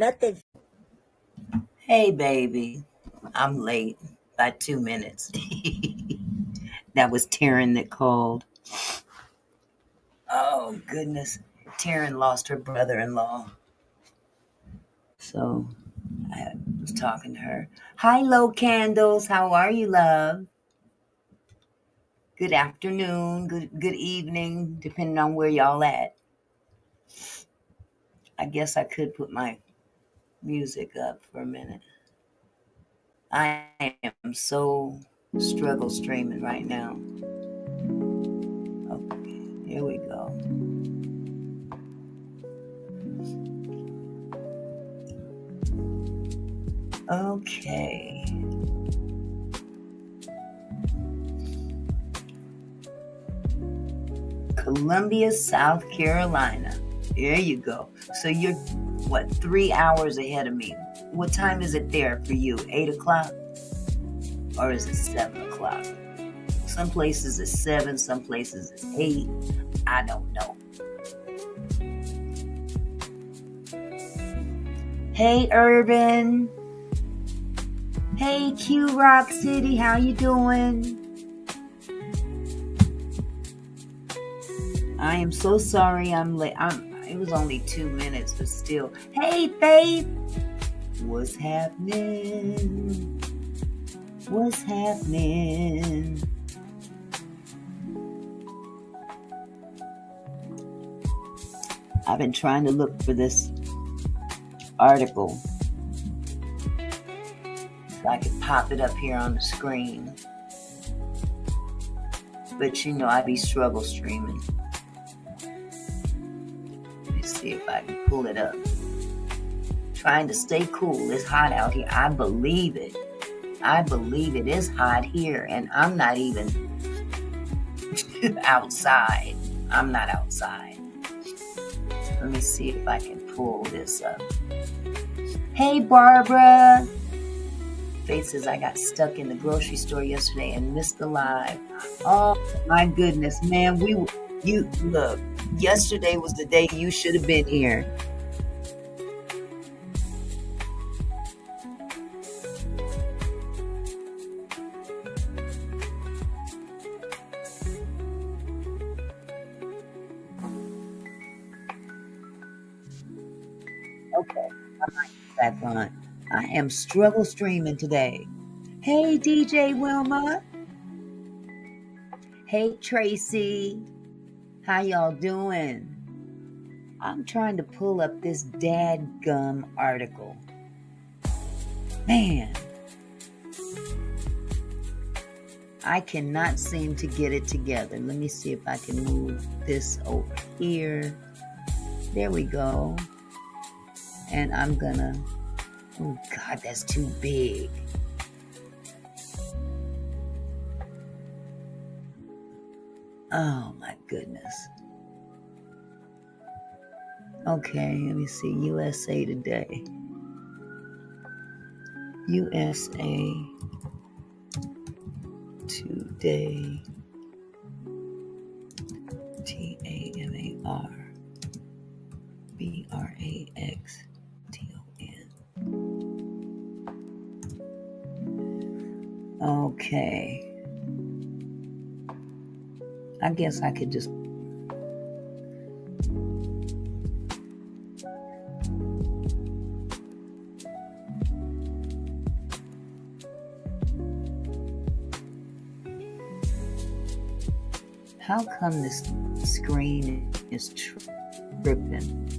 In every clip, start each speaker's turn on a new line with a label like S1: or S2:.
S1: Nothing.
S2: Hey, baby. I'm late by 2 minutes. That was Taryn that called. Oh, goodness. Taryn lost her brother in law. So I was talking to her. Hi, Low Candles. How are you, love? Good afternoon, good evening, depending on where y'all at. I guess I could put my music up for a minute. I am so struggle streaming right now. Okay, here we go. Okay. Columbia, South Carolina. There you go. So you're, 3 hours ahead of me. What time is it there for you? 8 o'clock? Or is it 7 o'clock? Some places it's 7, some places it's 8. I don't know. Hey, Urban. Hey, Q Rock City. How you doing? I am so sorry I'm late. It was only 2 minutes, but still. Hey, Faith. What's happening? What's happening? I've been trying to look for this article so I could pop it up here on the screen. But you know, I be struggle streaming. Let me see if I can pull it up. Trying to stay cool. It's hot out here. I believe it. I believe it is hot here, and I'm not even outside. I'm not outside. Let me see if I can pull this up. Hey, Barbara. Faith says, I got stuck in the grocery store yesterday and missed the live. Oh, my goodness, man. You look, yesterday was the day you should have been here. Okay, I might be back on. I am struggle streaming today. Hey, DJ Wilma. Hey, Tracy. How y'all doing? I'm trying to pull up this dadgum article. Man, I cannot seem to get it together. Let me see if I can move this over here. There we go. And I'm gonna, oh God, that's too big. Oh my goodness. Okay, let me see. USA Today. USA Today. Tamar. Braxton. Okay. I guess I could just how come this screen is tripping?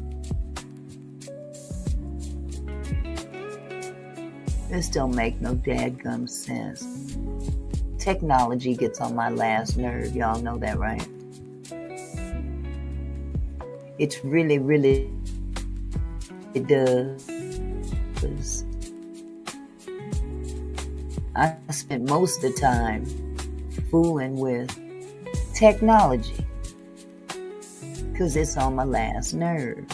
S2: This don't make no dadgum sense. Technology gets on my last nerve. Y'all know that, right? It's really, it does. I spent most of the time fooling with technology because it's on my last nerve.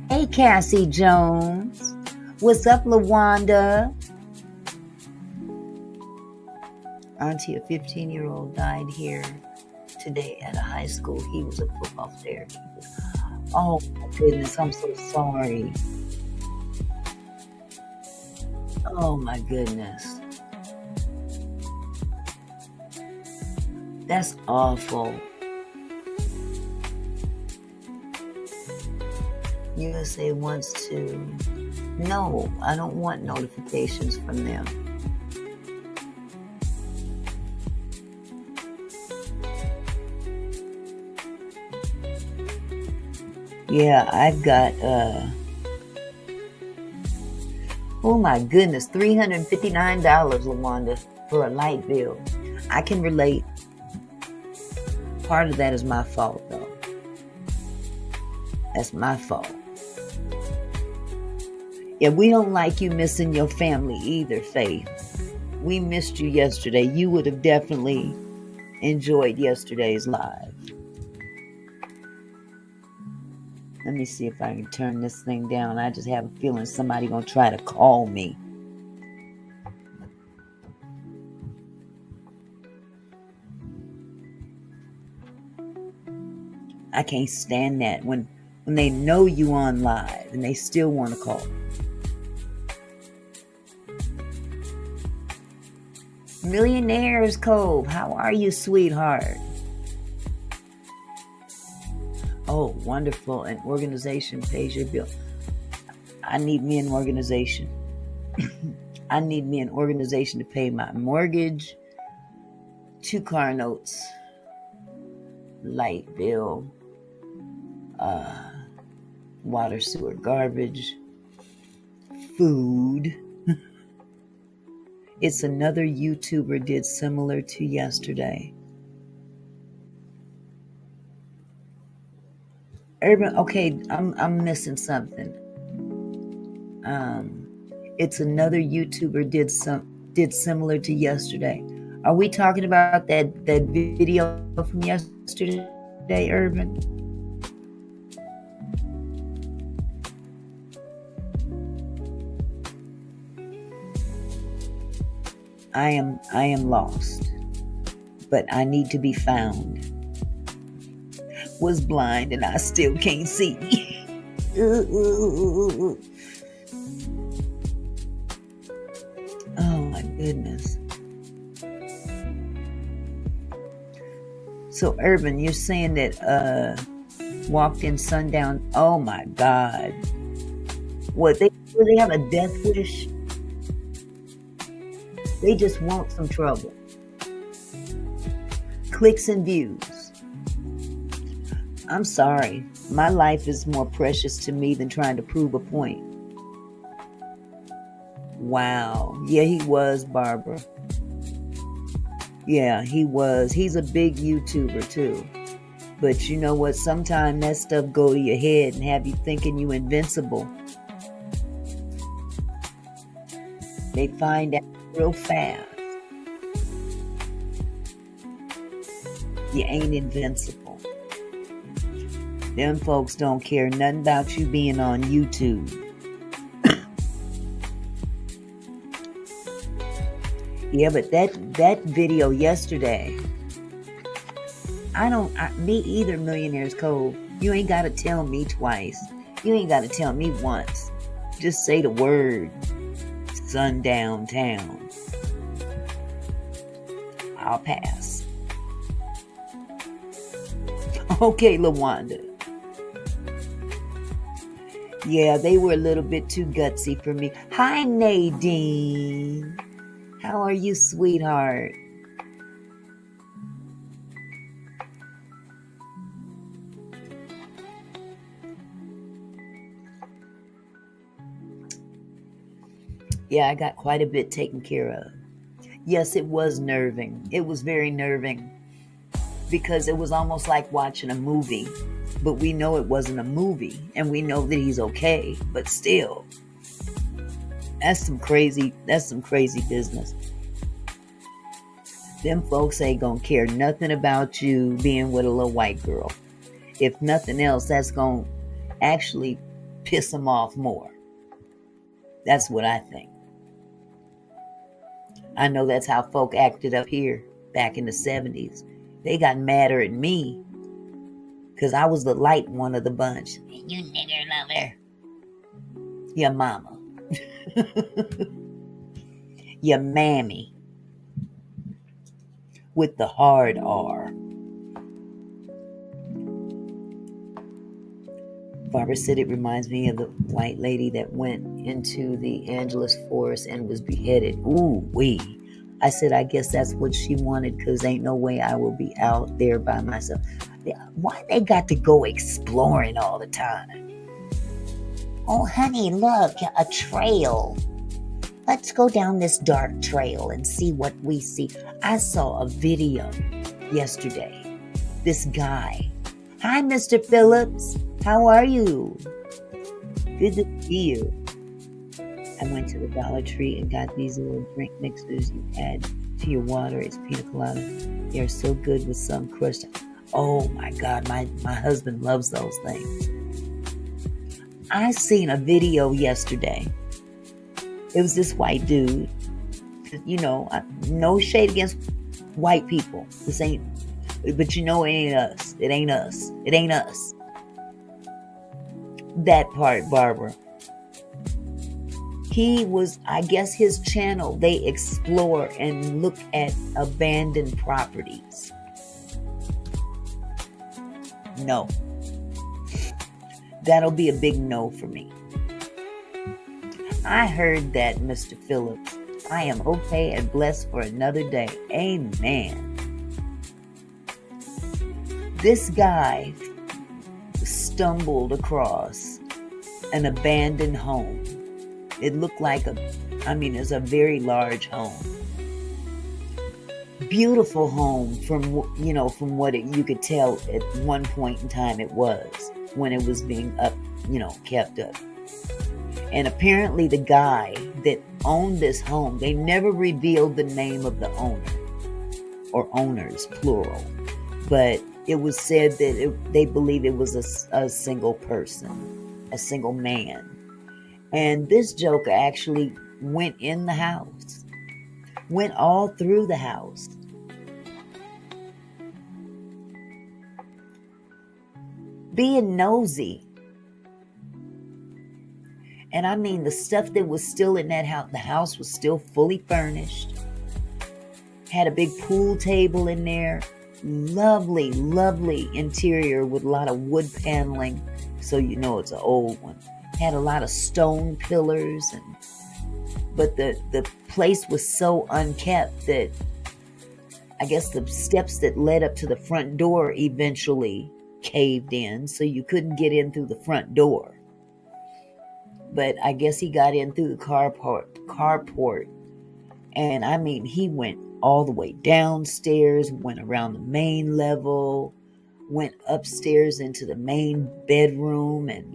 S2: Hey, Cassie Jones. What's up, LaWanda? Auntie, a 15-year-old died here today at a high school. He was a football player. Oh, my goodness. I'm so sorry. Oh my goodness. That's awful. USA wants to. No, I don't want notifications from them. Yeah, I've got, oh my goodness, $359, LaWanda, for a light bill. I can relate. Part of that is my fault, though. That's my fault. Yeah, we don't like you missing your family either, Faith. We missed you yesterday. You would have definitely enjoyed yesterday's live. Let me see if I can turn this thing down. I just have a feeling somebody gonna try to call me. I can't stand that when they know you on live and they still want to call. Millionaires Cove, how are you, sweetheart? Oh, wonderful. An organization pays your bill. I need me an organization. I need me an organization to pay my mortgage, 2 car notes, light bill, water, sewer, garbage, food. It's another YouTuber did similar to yesterday. Urban, okay, I'm missing something. It's another YouTuber did similar to yesterday. Are we talking about that video from yesterday, Urban? I am lost, but I need to be found. Was blind and I still can't see. Oh my goodness. So Urban, you're saying that walked in sundown. Oh my God. What they have a death wish? They just want some trouble. Clicks and views. I'm sorry. My life is more precious to me than trying to prove a point. Wow. Yeah, he was, Barbara. Yeah, he was. He's a big YouTuber too. But you know what? Sometimes that stuff go to your head and have you thinking you invincible. They find out real fast. You ain't invincible. Them folks don't care nothing about you being on YouTube. Yeah, but that video yesterday, me either, Millionaires Cove. You ain't got to tell me twice. You ain't got to tell me once. Just say the word, sundown town. I'll pass. Okay, LaWanda. Yeah, they were a little bit too gutsy for me. Hi, Nadine. How are you, sweetheart? Yeah, I got quite a bit taken care of. Yes, it was nerving. It was very nerving because it was almost like watching a movie, but we know it wasn't a movie and we know that he's okay, but still, that's some crazy business. Them folks ain't gonna care nothing about you being with a little white girl. If nothing else, that's gonna actually piss them off more. That's what I think. I know that's how folk acted up here back in the 70s. They got madder at me because I was the light one of the bunch. You nigger lover. Your mama. Your mammy with the hard R. Barbara said it reminds me of the white lady that went into the Angeles forest and was beheaded. Ooh, wee. I said, I guess that's what she wanted, because ain't no way I will be out there by myself. Why they got to go exploring all the time? Oh, honey, look, a trail. Let's go down this dark trail and see what we see. I saw a video yesterday. This guy. Hi, Mr. Phillips. How are you? Good to see you. I went to the Dollar Tree and got these little drink mixers you add to your water. It's pina colada. They are so good with some crushed. Oh my God, my husband loves those things. I seen a video yesterday. It was this white dude. You know, no shade against white people. This ain't, but you know it ain't us. It ain't us. It ain't us. That part, Barbara. He was, I guess his channel, they explore and look at abandoned properties. No. That'll be a big no for me. I heard that, Mr. Phillips. I am okay and blessed for another day. Amen. This guy stumbled across an abandoned home. It looked like it's a very large home. Beautiful home from what you could tell at one point in time it was, when it was being kept up. And apparently the guy that owned this home, they never revealed the name of the owner, or owners, plural. But it was said that they believe it was a single person, a single man. And this joker actually went in the house, went all through the house. Being nosy. And I mean, the stuff that was still in that house, the house was still fully furnished. Had a big pool table in there. Lovely, lovely interior with a lot of wood paneling. So you know it's an old one. Had a lot of stone pillars. But the place was so unkept that I guess the steps that led up to the front door eventually caved in. So you couldn't get in through the front door. But I guess he got in through the carport. And I mean, he went all the way downstairs, went around the main level, went upstairs into the main bedroom, and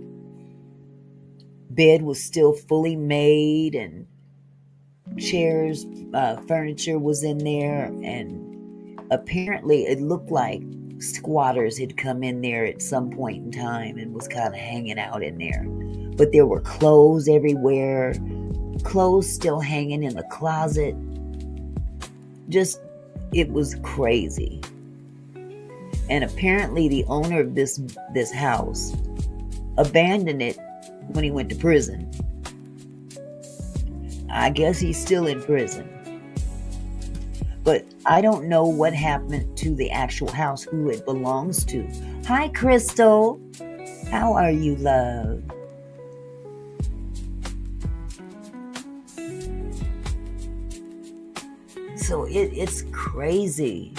S2: bed was still fully made, and chairs, furniture was in there. And apparently it looked like squatters had come in there at some point in time and was kind of hanging out in there. But there were clothes everywhere, clothes still hanging in the closet. Just, it was crazy. And apparently the owner of this house abandoned it when he went to prison. I guess he's still in prison. But I don't know what happened to the actual house, who it belongs to. Hi, Crystal. How are you, love? So it's crazy.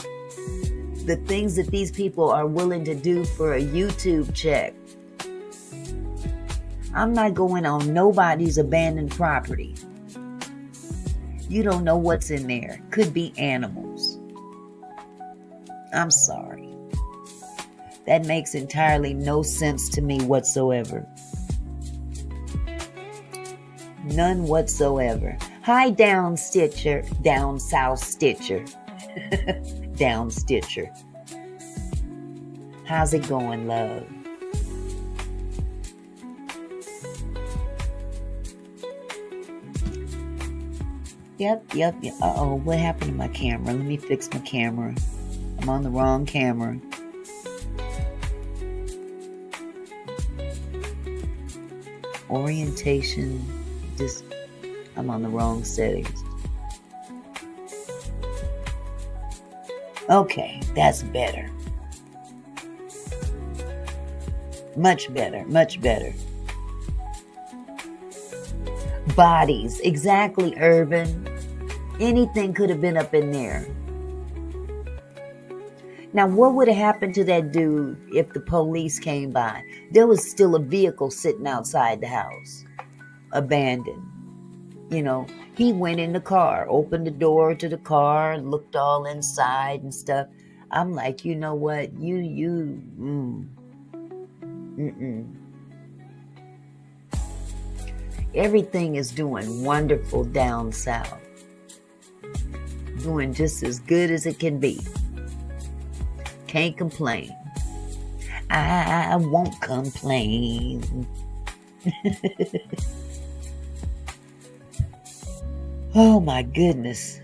S2: The things that these people are willing to do for a YouTube check. I'm not going on nobody's abandoned property. You don't know what's in there. Could be animals. I'm sorry. That makes entirely no sense to me whatsoever. None whatsoever. Hi, Down Stitcher. Down South Stitcher. Down Stitcher. How's it going, love? Yep. Uh-oh, what happened to my camera? Let me fix my camera. I'm on the wrong camera. Orientation. I'm on the wrong settings. Okay, that's better. Much better, much better. Bodies, exactly, Urban. Anything could have been up in there. Now, what would have happened to that dude if the police came by? There was still a vehicle sitting outside the house, abandoned. You know, he went in the car, opened the door to the car, and looked all inside and stuff. I'm like, you know what? Everything is doing wonderful down south. Doing just as good as it can be. Can't complain. I won't complain. Oh my goodness.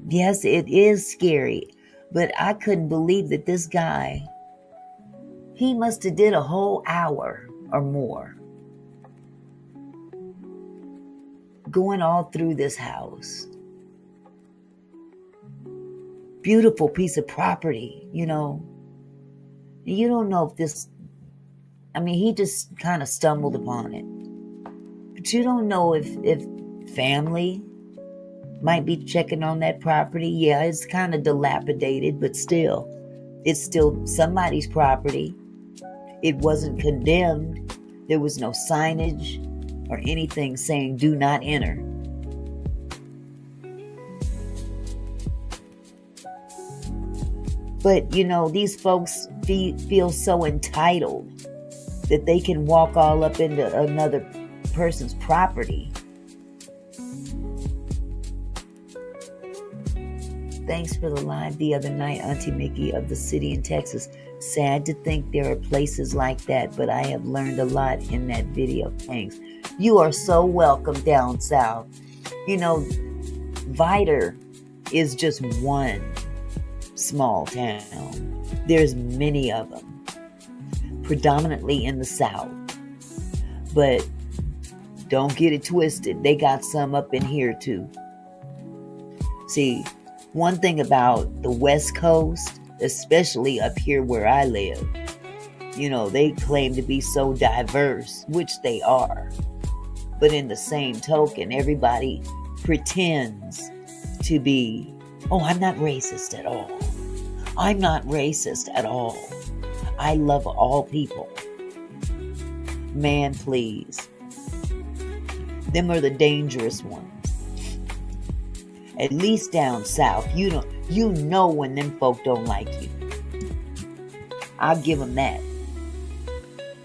S2: Yes, it is scary. But I couldn't believe that this guy, he must have did a whole hour or more going all through this house. Beautiful piece of property, you know. You don't know if this, he just kind of stumbled upon it. But you don't know if family might be checking on that property. Yeah, it's kind of dilapidated, but still, it's still somebody's property. It wasn't condemned. There was no signage or anything saying do not enter. But, you know, these folks feel so entitled that they can walk all up into another person's property. Thanks for the live the other night, Auntie Mickey of the city in Texas. Sad to think there are places like that, but I have learned a lot in that video. Thanks. You are so welcome down south. You know, Vidor is just one small town. There's many of them, predominantly in the south. But don't get it twisted. They got some up in here too. See, one thing about the West Coast, especially up here where I live, you know, they claim to be so diverse, which they are. But in the same token, everybody pretends to be, oh, I'm not racist at all. I'm not racist at all. I love all people. Man, please. Them are the dangerous ones. At least down south, you know when them folk don't like you. I'll give them that.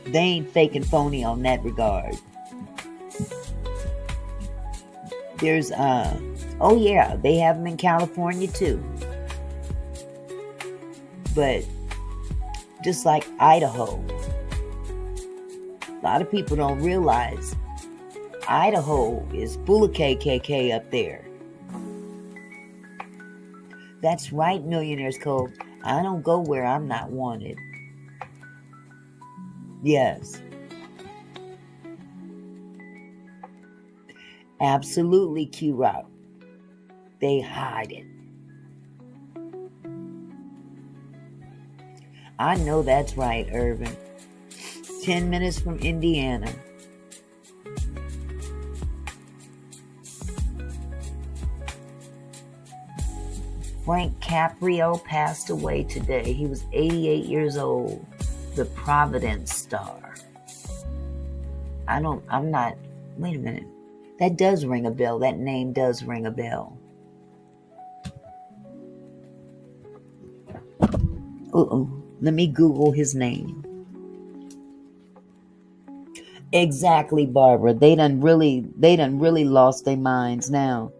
S2: They ain't fake and phony on that regard. There's, oh yeah, they have them in California too. But just like Idaho, a lot of people don't realize Idaho is full of KKK up there. That's right, Millionaires Cove. I don't go where I'm not wanted. Yes. Absolutely, Q-Rock. They hide it. I know that's right, Irvin. 10 minutes from Indiana. Frank Caprio passed away today. He was 88 years old. The Providence star. Wait a minute. That does ring a bell. That name does ring a bell. Let me Google his name. Exactly, Barbara. They done really lost their minds now.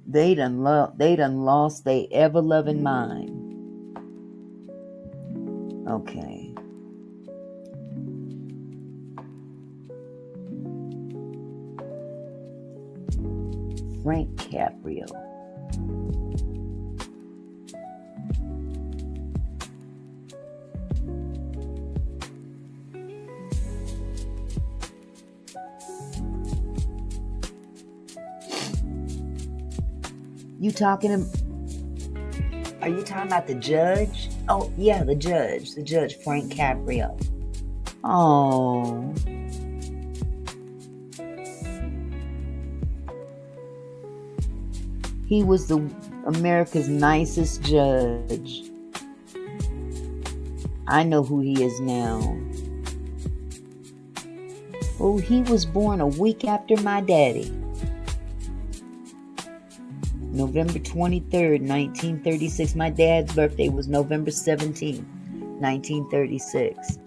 S2: They done lost their ever-loving mind. Okay. Frank Caprio. You talking to... Are you talking about the judge? Oh, yeah, the judge. The judge, Frank Caprio. Oh. He was America's nicest judge. I know who he is now. Oh, he was born a week after my daddy. November 23rd, 1936. My dad's birthday was November 17th, 1936.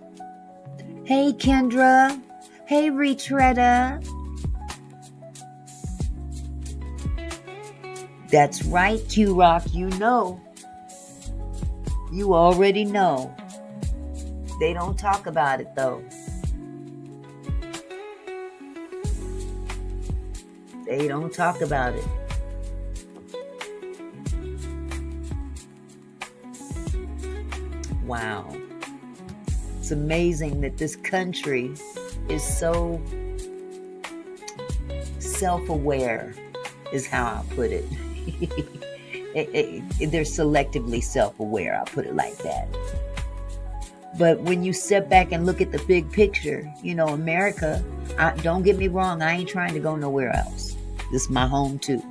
S2: Hey, Kendra. Hey, Retreader. That's right, Q-Rock. You know. You already know. They don't talk about it, though. They don't talk about it. Wow. It's amazing that this country is so self-aware, is how I put it. They're selectively self-aware, I'll put it like that. But when you step back and look at the big picture, you know, America, don't get me wrong, I ain't trying to go nowhere else. This is my home too.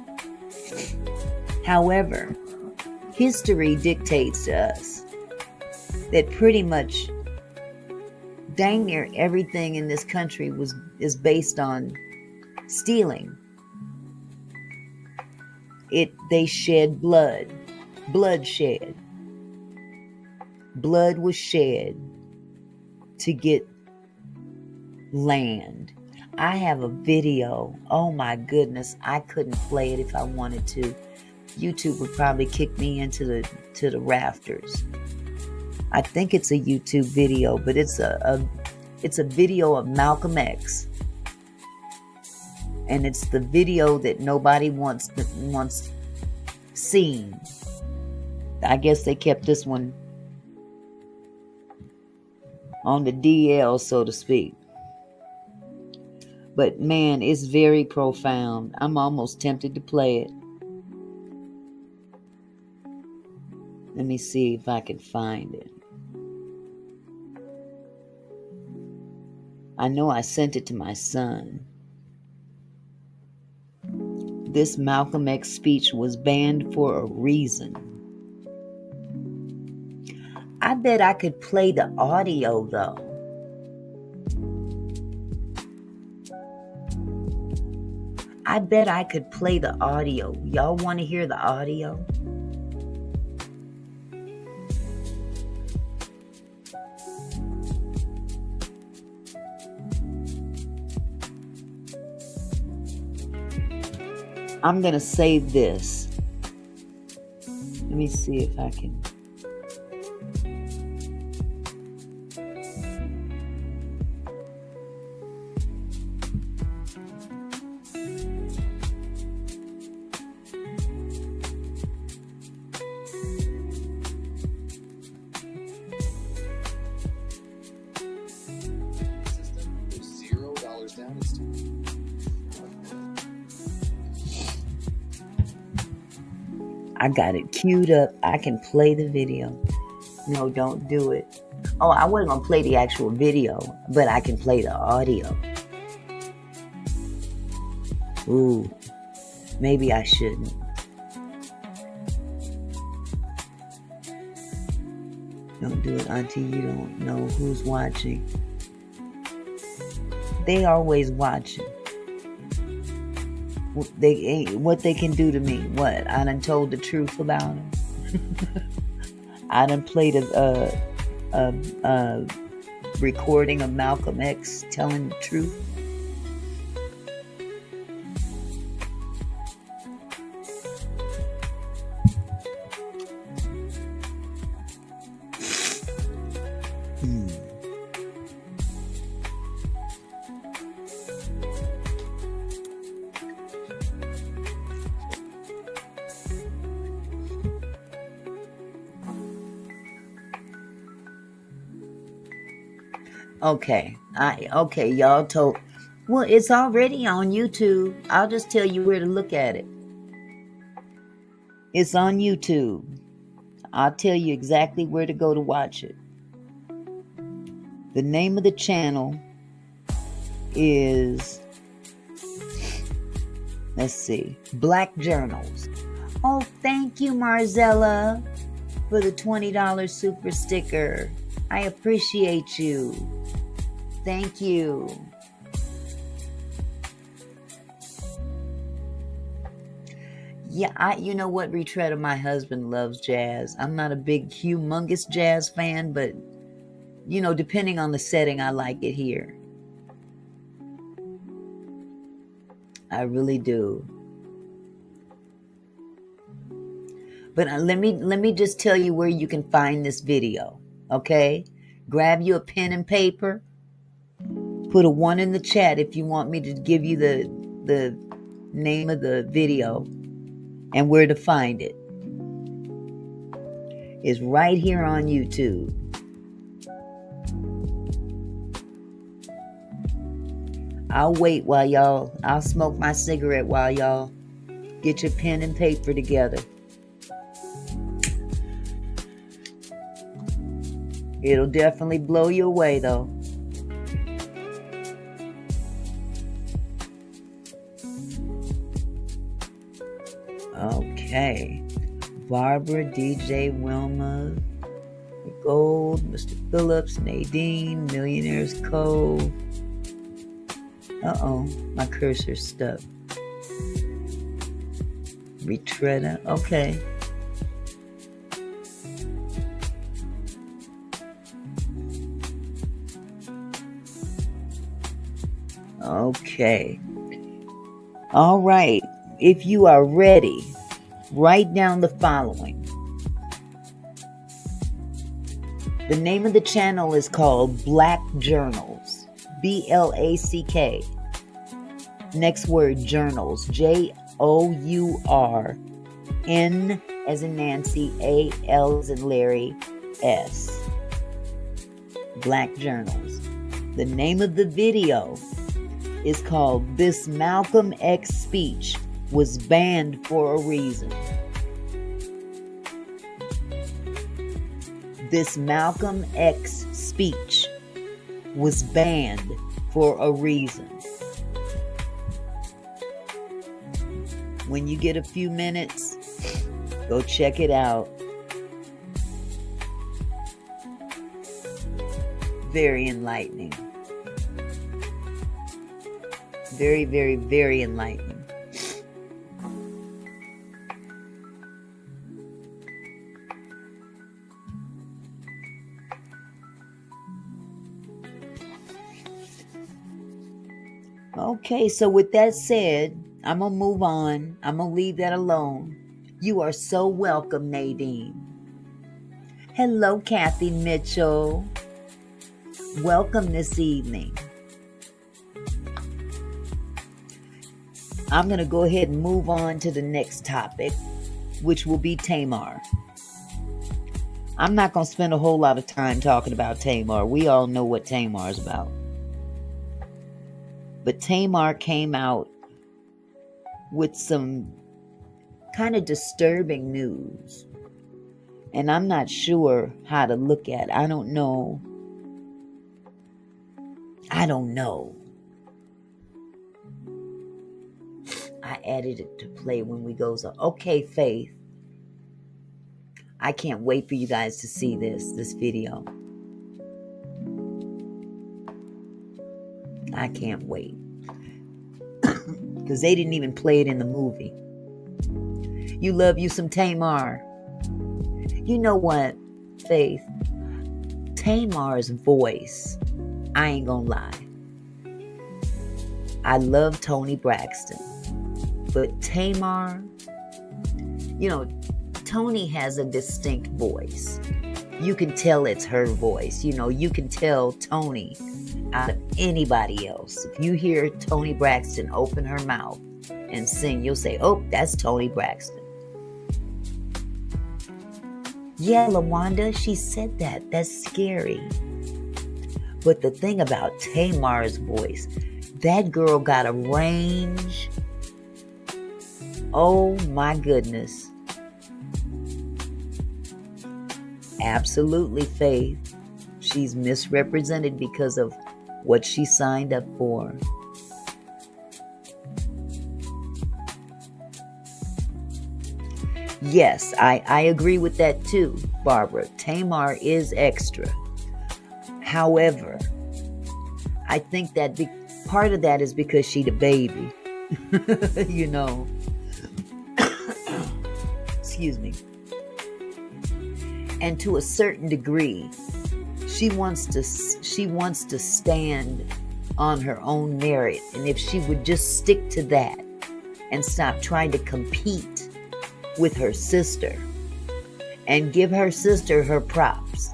S2: However, history dictates to us that pretty much dang near everything in this country is based on stealing. They shed blood. Bloodshed. Blood was shed to get land. I have a video. Oh my goodness, I couldn't play it if I wanted to. YouTube would probably kick me into the rafters. I think it's a YouTube video, but it's a video of Malcolm X. And it's the video that nobody wants seen. I guess they kept this one on the DL, so to speak. But man, it's very profound. I'm almost tempted to play it. Let me see if I can find it. I know I sent it to my son. This Malcolm X speech was banned for a reason. I bet I could play the audio though. I bet I could play the audio. Y'all want to hear the audio? I'm going to save this. Let me see if I can. I got it queued up. I can play the video. No, don't do it. Oh, I wasn't going to play the actual video, but I can play the audio. Ooh, maybe I shouldn't. Don't do it until you don't know who's watching. They always watching. What they can do to me? What? I done told the truth about them. I done played a recording of Malcolm X telling the truth. Okay, y'all told. Well, it's already on YouTube. I'll just tell you where to look at it. It's on YouTube. I'll tell you exactly where to go to watch it. The name of the channel is, let's see, Black Journals. Oh, thank you, Marzella, for the $20 super sticker. I appreciate you. Thank you. Yeah, you know what, Retreader, my husband loves jazz. I'm not a big, humongous jazz fan, but, depending on the setting, I like it here. I really do. But let me just tell you where you can find this video, okay? Grab you a pen and paper. Put a 1 in the chat if you want me to give you the name of the video and where to find it. It's right here on YouTube. I'll wait I'll smoke my cigarette while y'all get your pen and paper together. It'll definitely blow you away, though. Okay. Barbara, DJ Wilma, Gold, Mr. Phillips, Nadine, Millionaires Cove. Uh-oh, my cursor's stuck. Retretta, okay. Okay. All right. If you are ready, write down the following. The name of the channel is called Black Journals. BLACK. Next word, journals. JOURN as in Nancy, AL as in Larry, S. Black Journals. The name of the video is called This Malcolm X Speech Was Banned for a Reason. This Malcolm X speech was banned for a reason. When you get a few minutes, go check it out. Very enlightening. Very, very, very enlightening. Okay, so with that said, I'm going to move on. I'm going to leave that alone. You are so welcome, Nadine. Hello, Kathy Mitchell. Welcome this evening. I'm going to go ahead and move on to the next topic, which will be Tamar. I'm not going to spend a whole lot of time talking about Tamar. We all know what Tamar is about. But Tamar came out with some kind of disturbing news. And I'm not sure how to look at it. I don't know. I added it to play when we goes on. Okay, Faith. I can't wait for you guys to see this video. I can't wait. Because they didn't even play it in the movie. You love you some Tamar. You know what, Faith? Tamar's voice, I ain't gonna lie. I love Toni Braxton. But Tamar, Toni has a distinct voice. You can tell it's her voice. You can tell Toni out of anybody else. If you hear Toni Braxton open her mouth and sing, you'll say, oh, that's Toni Braxton. Yeah, LaWanda, she said that. That's scary. But the thing about Tamar's voice, that girl got a range. Oh my goodness. Absolutely, Faith. She's misrepresented because of what she signed up for. Yes, I agree with that too, Barbara. Tamar is extra. However, I think that part of that is because she the baby. You know. Excuse me. And to a certain degree, she wants to stand on her own merit. And if she would just stick to that and stop trying to compete with her sister and give her sister her props.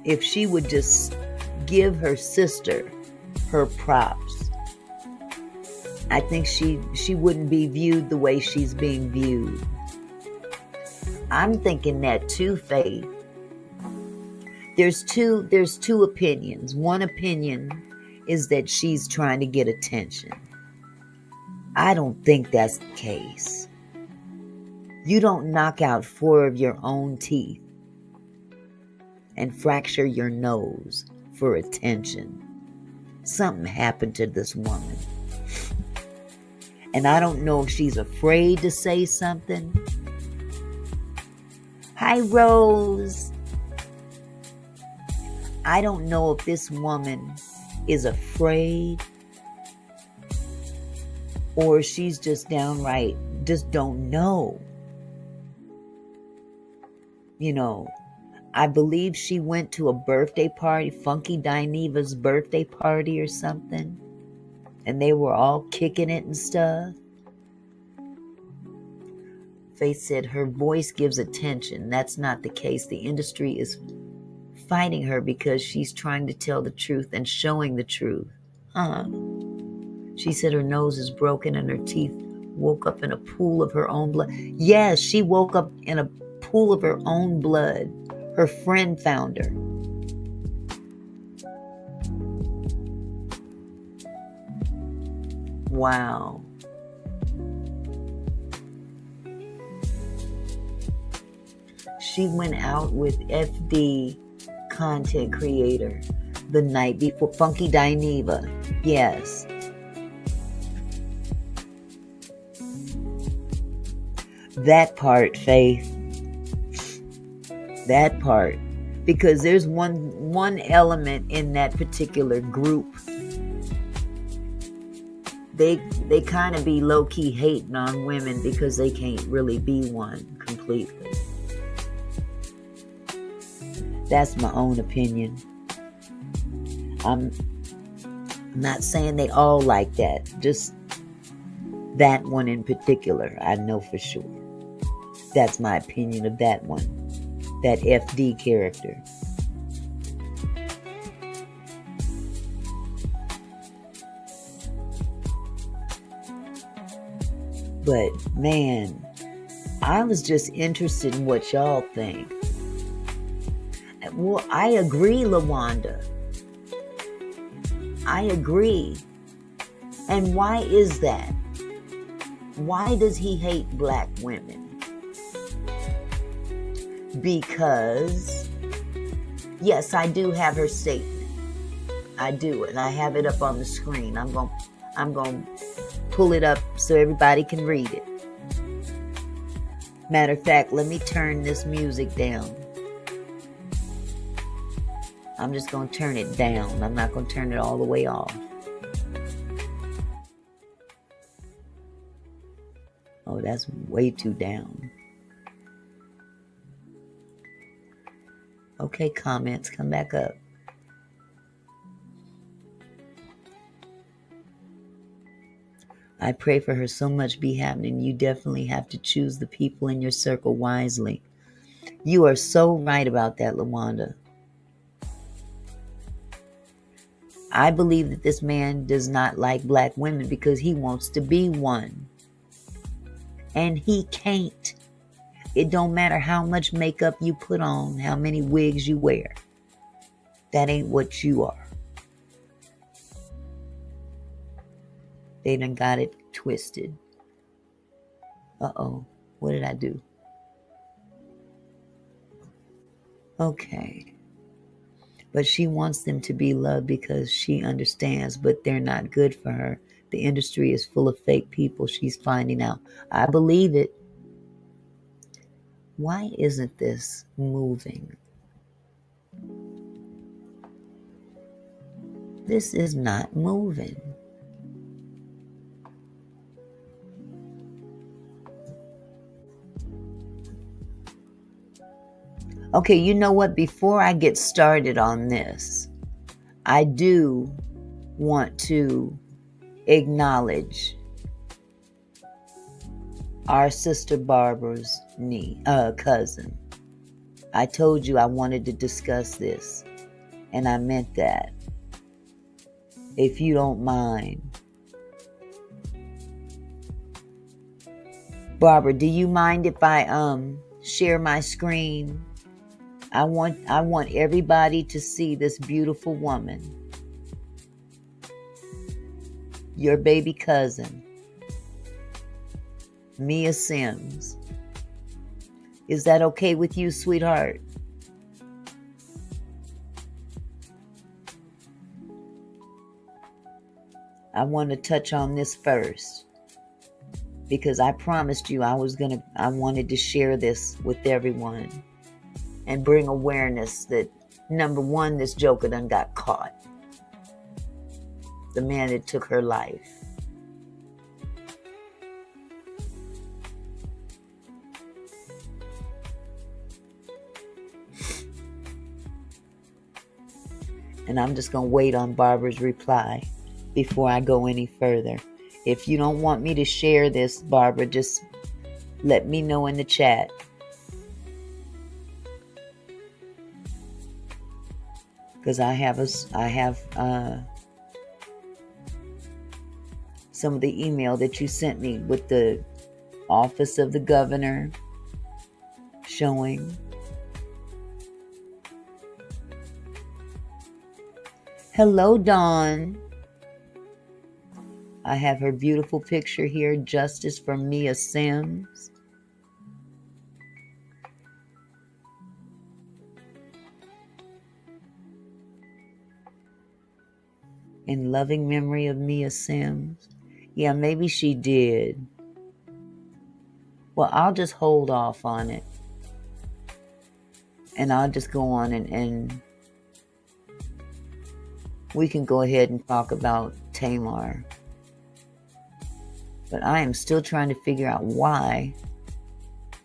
S2: If she would just give her sister her props, I think she wouldn't be viewed the way she's being viewed. I'm thinking that too, Faith. There's two opinions. One opinion is that she's trying to get attention. I don't think that's the case. You don't knock out 4 of your own teeth and fracture your nose for attention. Something happened to this woman. And I don't know if she's afraid to say something. Hi, Rose. I don't know if this woman is afraid or she's just downright just don't know. You know, I believe she went to a birthday party, Funky Dineva's birthday party or something, and they were all kicking it and stuff. Faith said her voice gives attention. That's not the case. The industry is fighting her because she's trying to tell the truth and showing the truth. She said her nose is broken and her teeth woke up in a pool of her own blood. Yes, she woke up in a pool of her own blood. Her friend found her. Wow. She went out with FD content creator the night before Funky Dineva. Yes. That part, Faith. That part. Because there's one element in that particular group. They kind of be low-key hating on women because they can't really be one completely. That's my own opinion. I'm not saying they all like that. Just that one in particular, I know for sure. That's my opinion of that one. That FD character. But man, I was just interested in what y'all think. Well, I agree, LaWanda. I agree. And why is that? Why does he hate black women? Because, yes, I do have her statement. I do, and I have it up on the screen. I'm going to pull it up so everybody can read it. Matter of fact, let me turn this music down. I'm just going to turn it down. I'm not going to turn it all the way off. Oh, that's way too down. Okay, comments, come back up. I pray for her so much be happening. You definitely have to choose the people in your circle wisely. You are so right about that, LaWanda. I believe that this man does not like black women because he wants to be one. And he can't. It don't matter how much makeup you put on, how many wigs you wear. That ain't what you are. They done got it twisted. Uh-oh. What did I do? Okay. But she wants them to be loved because she understands, but they're not good for her. The industry is full of fake people. She's finding out. I believe it. Why isn't this moving? This is not moving. Okay, you know what? Before I get started on this, I do want to acknowledge our sister Barbara's cousin. I told you I wanted to discuss this, and I meant that. If you don't mind. Barbara, do you mind if I share my screen? I want everybody to see this beautiful woman. Your baby cousin, Mia Sims. Is that okay with you, sweetheart? I want to touch on this first because I promised you I wanted to share this with everyone and bring awareness that, number one, this joker done got caught. The man that took her life. And I'm just going to wait on Barbara's reply before I go any further. If you don't want me to share this, Barbara, just let me know in the chat. Because I have some of the email that you sent me with the office of the governor showing. Hello, Dawn. I have her beautiful picture here, Justice for Mia Sims. In loving memory of Mia Sims. Yeah, maybe she did. Well, I'll just hold off on it. And I'll just go on and we can go ahead and talk about Tamar. But I am still trying to figure out why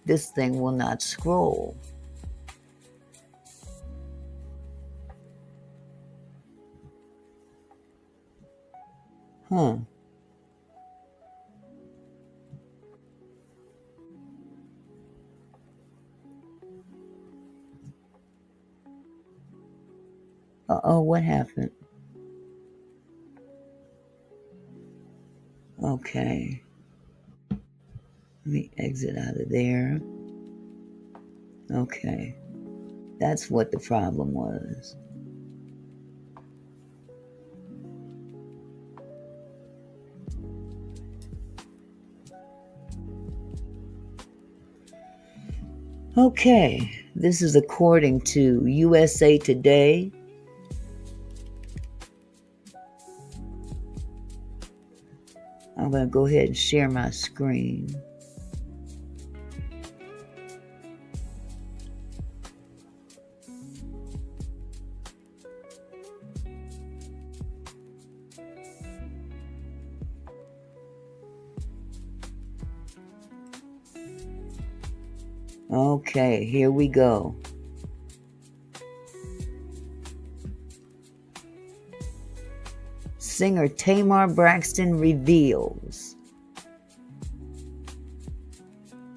S2: this thing will not scroll. Uh-oh, what happened? Okay. Let me exit out of there. Okay. That's what the problem was. Okay. This is according to USA Today. I'm going to go ahead and share my screen. Okay, here we go. Singer Tamar Braxton reveals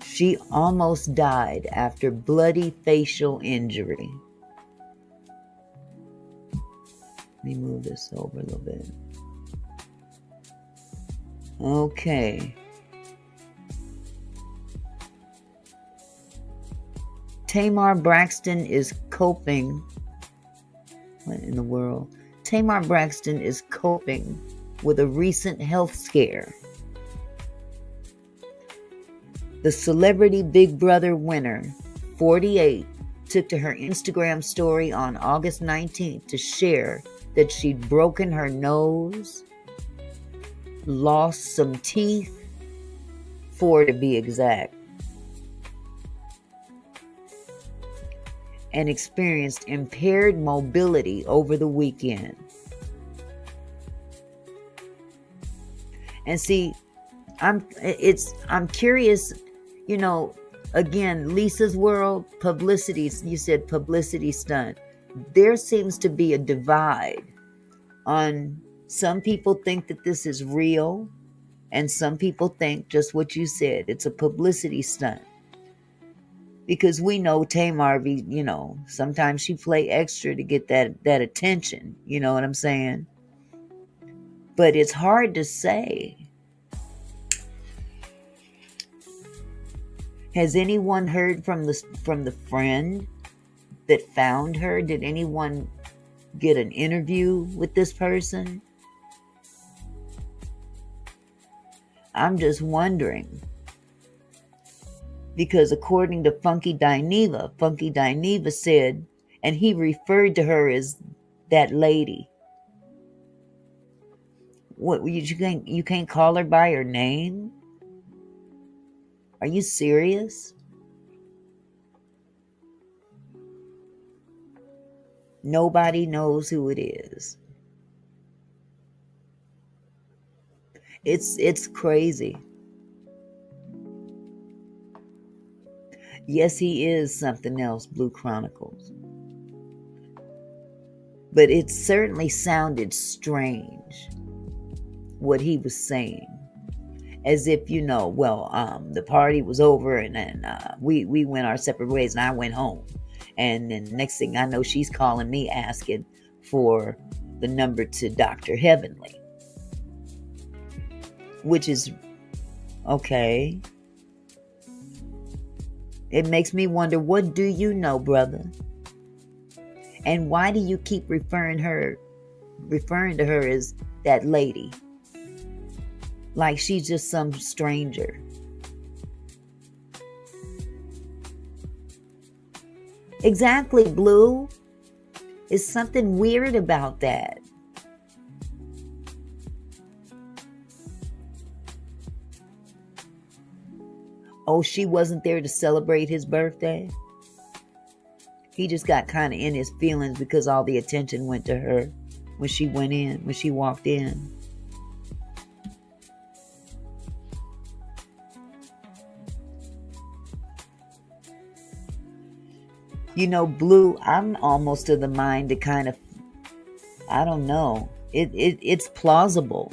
S2: she almost died after bloody facial injury. Let me move this over a little bit. Okay. Tamar Braxton is coping. What in the world? Tamar Braxton is coping with a recent health scare. The celebrity Big Brother winner, 48, took to her Instagram story on August 19th to share that she'd broken her nose, lost some teeth, 4 to be exact, and experienced impaired mobility over the weekend. And see, I'm curious, again, Lisa's world, publicity, you said publicity stunt. There seems to be a divide on some people think that this is real, and some people think just what you said, it's a publicity stunt. Because we know Tamar, sometimes she play extra to get that attention, you know what I'm saying? But it's hard to say. Has anyone heard from the friend that found her? Did anyone get an interview with this person? I'm just wondering. Because according to Funky Dineva said, and he referred to her as that lady. What, you can't call her by her name? Are you serious? Nobody knows who it is. It's crazy. Yes, he is something else, Blue Chronicles. But it certainly sounded strange, what he was saying. As if, the party was over and then we went our separate ways and I went home. And then next thing I know, she's calling me asking for the number to Dr. Heavenly. Which is, okay. It makes me wonder, what do you know, brother? And why do you keep referring to her as that lady? Like she's just some stranger. Exactly, Blue. It's something weird about that. Oh, she wasn't there to celebrate his birthday? He just got kind of in his feelings because all the attention went to her when she walked in. Blue, I'm almost of the mind to kind of, I don't know. It's plausible.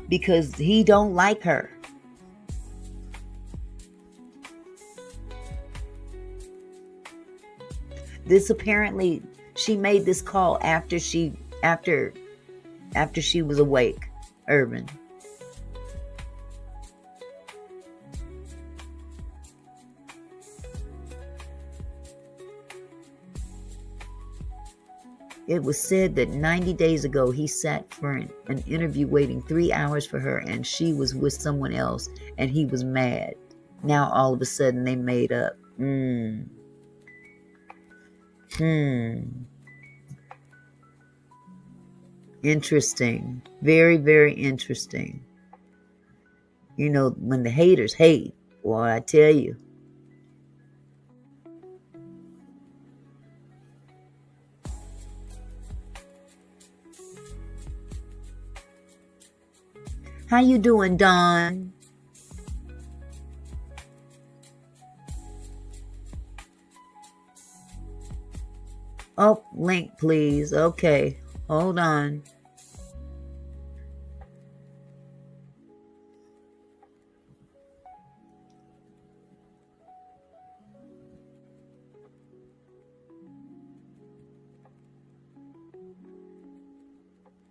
S2: Because he don't like her. This apparently, she made this call after she was awake, Urban. It was said that 90 days ago he sat for an interview waiting 3 hours for her and she was with someone else and he was mad. Now all of a sudden they made up. Interesting. Very, very interesting. When the haters hate, well, I tell you. How you doing, Dawn? Oh, link, please. Okay, hold on.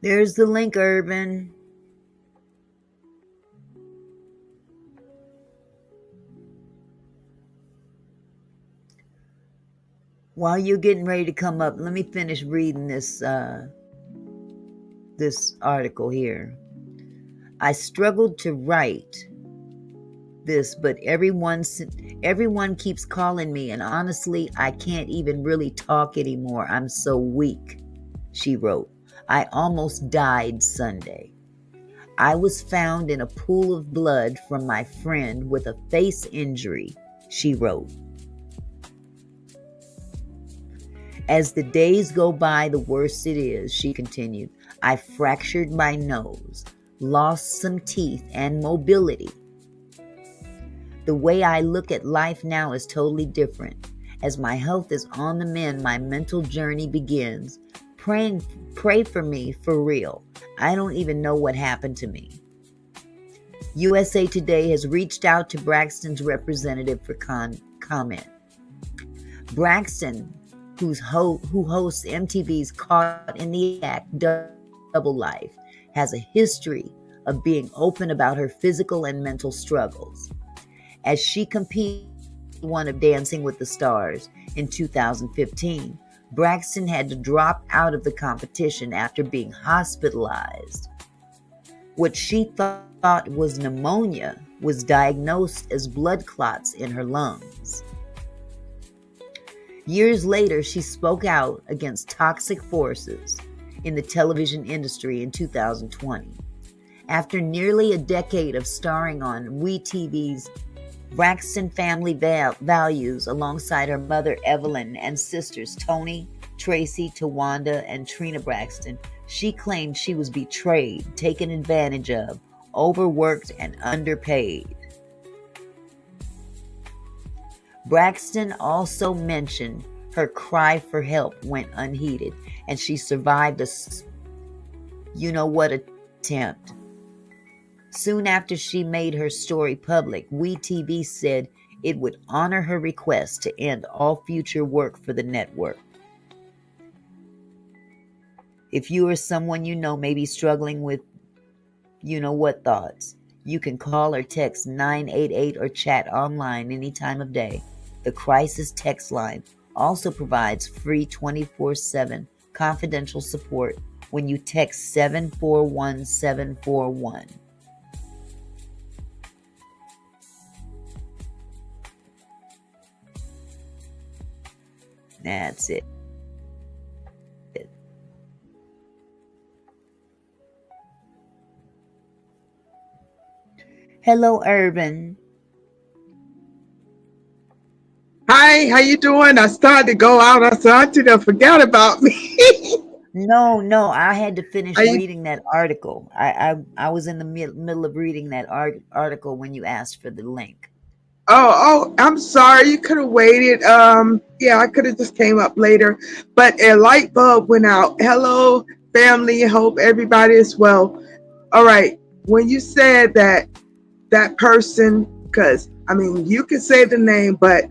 S2: There's the link, Urban. While you're getting ready to come up, let me finish reading this article here. I struggled to write this, but everyone keeps calling me, and honestly, I can't even really talk anymore. I'm so weak, she wrote. I almost died Sunday. I was found in a pool of blood from my friend with a face injury, she wrote. As the days go by, the worse it is, she continued. I fractured my nose, lost some teeth and mobility. The way I look at life now is totally different. As my health is on the mend, my mental journey begins. Pray for me for real. I don't even know what happened to me. USA Today has reached out to Braxton's representative for comment. Braxton, who hosts MTV's Caught in the Act Double Life, has a history of being open about her physical and mental struggles. As she competed in one of Dancing with the Stars in 2015, Braxton had to drop out of the competition after being hospitalized. What she thought was pneumonia was diagnosed as blood clots in her lungs. Years later, she spoke out against toxic forces in the television industry in 2020. After nearly a decade of starring on WeTV's Braxton Family Values alongside her mother Evelyn and sisters Tony, Tracy, Tawanda, and Trina Braxton, she claimed she was betrayed, taken advantage of, overworked, and underpaid. Braxton also mentioned her cry for help went unheeded, and she survived a attempt. Soon after she made her story public, WeTV said it would honor her request to end all future work for the network. If you or someone you know may be struggling with thoughts, you can call or text 988 or chat online any time of day. The crisis text line also provides free 24/7 confidential support when you text 741741. That's it. Hello, Urban.
S1: Hi, how you doing? I started to go out. I said, Auntie, they forgot about me.
S2: No, I had to finish
S1: Are you,
S2: reading that article. I was in the middle of reading that article when you asked for the link.
S1: I'm sorry. You could have waited. Yeah, I could have just came up later. But a light bulb went out. Hello, family. Hope everybody is well. All right. When you said that person, because I mean, you can say the name, but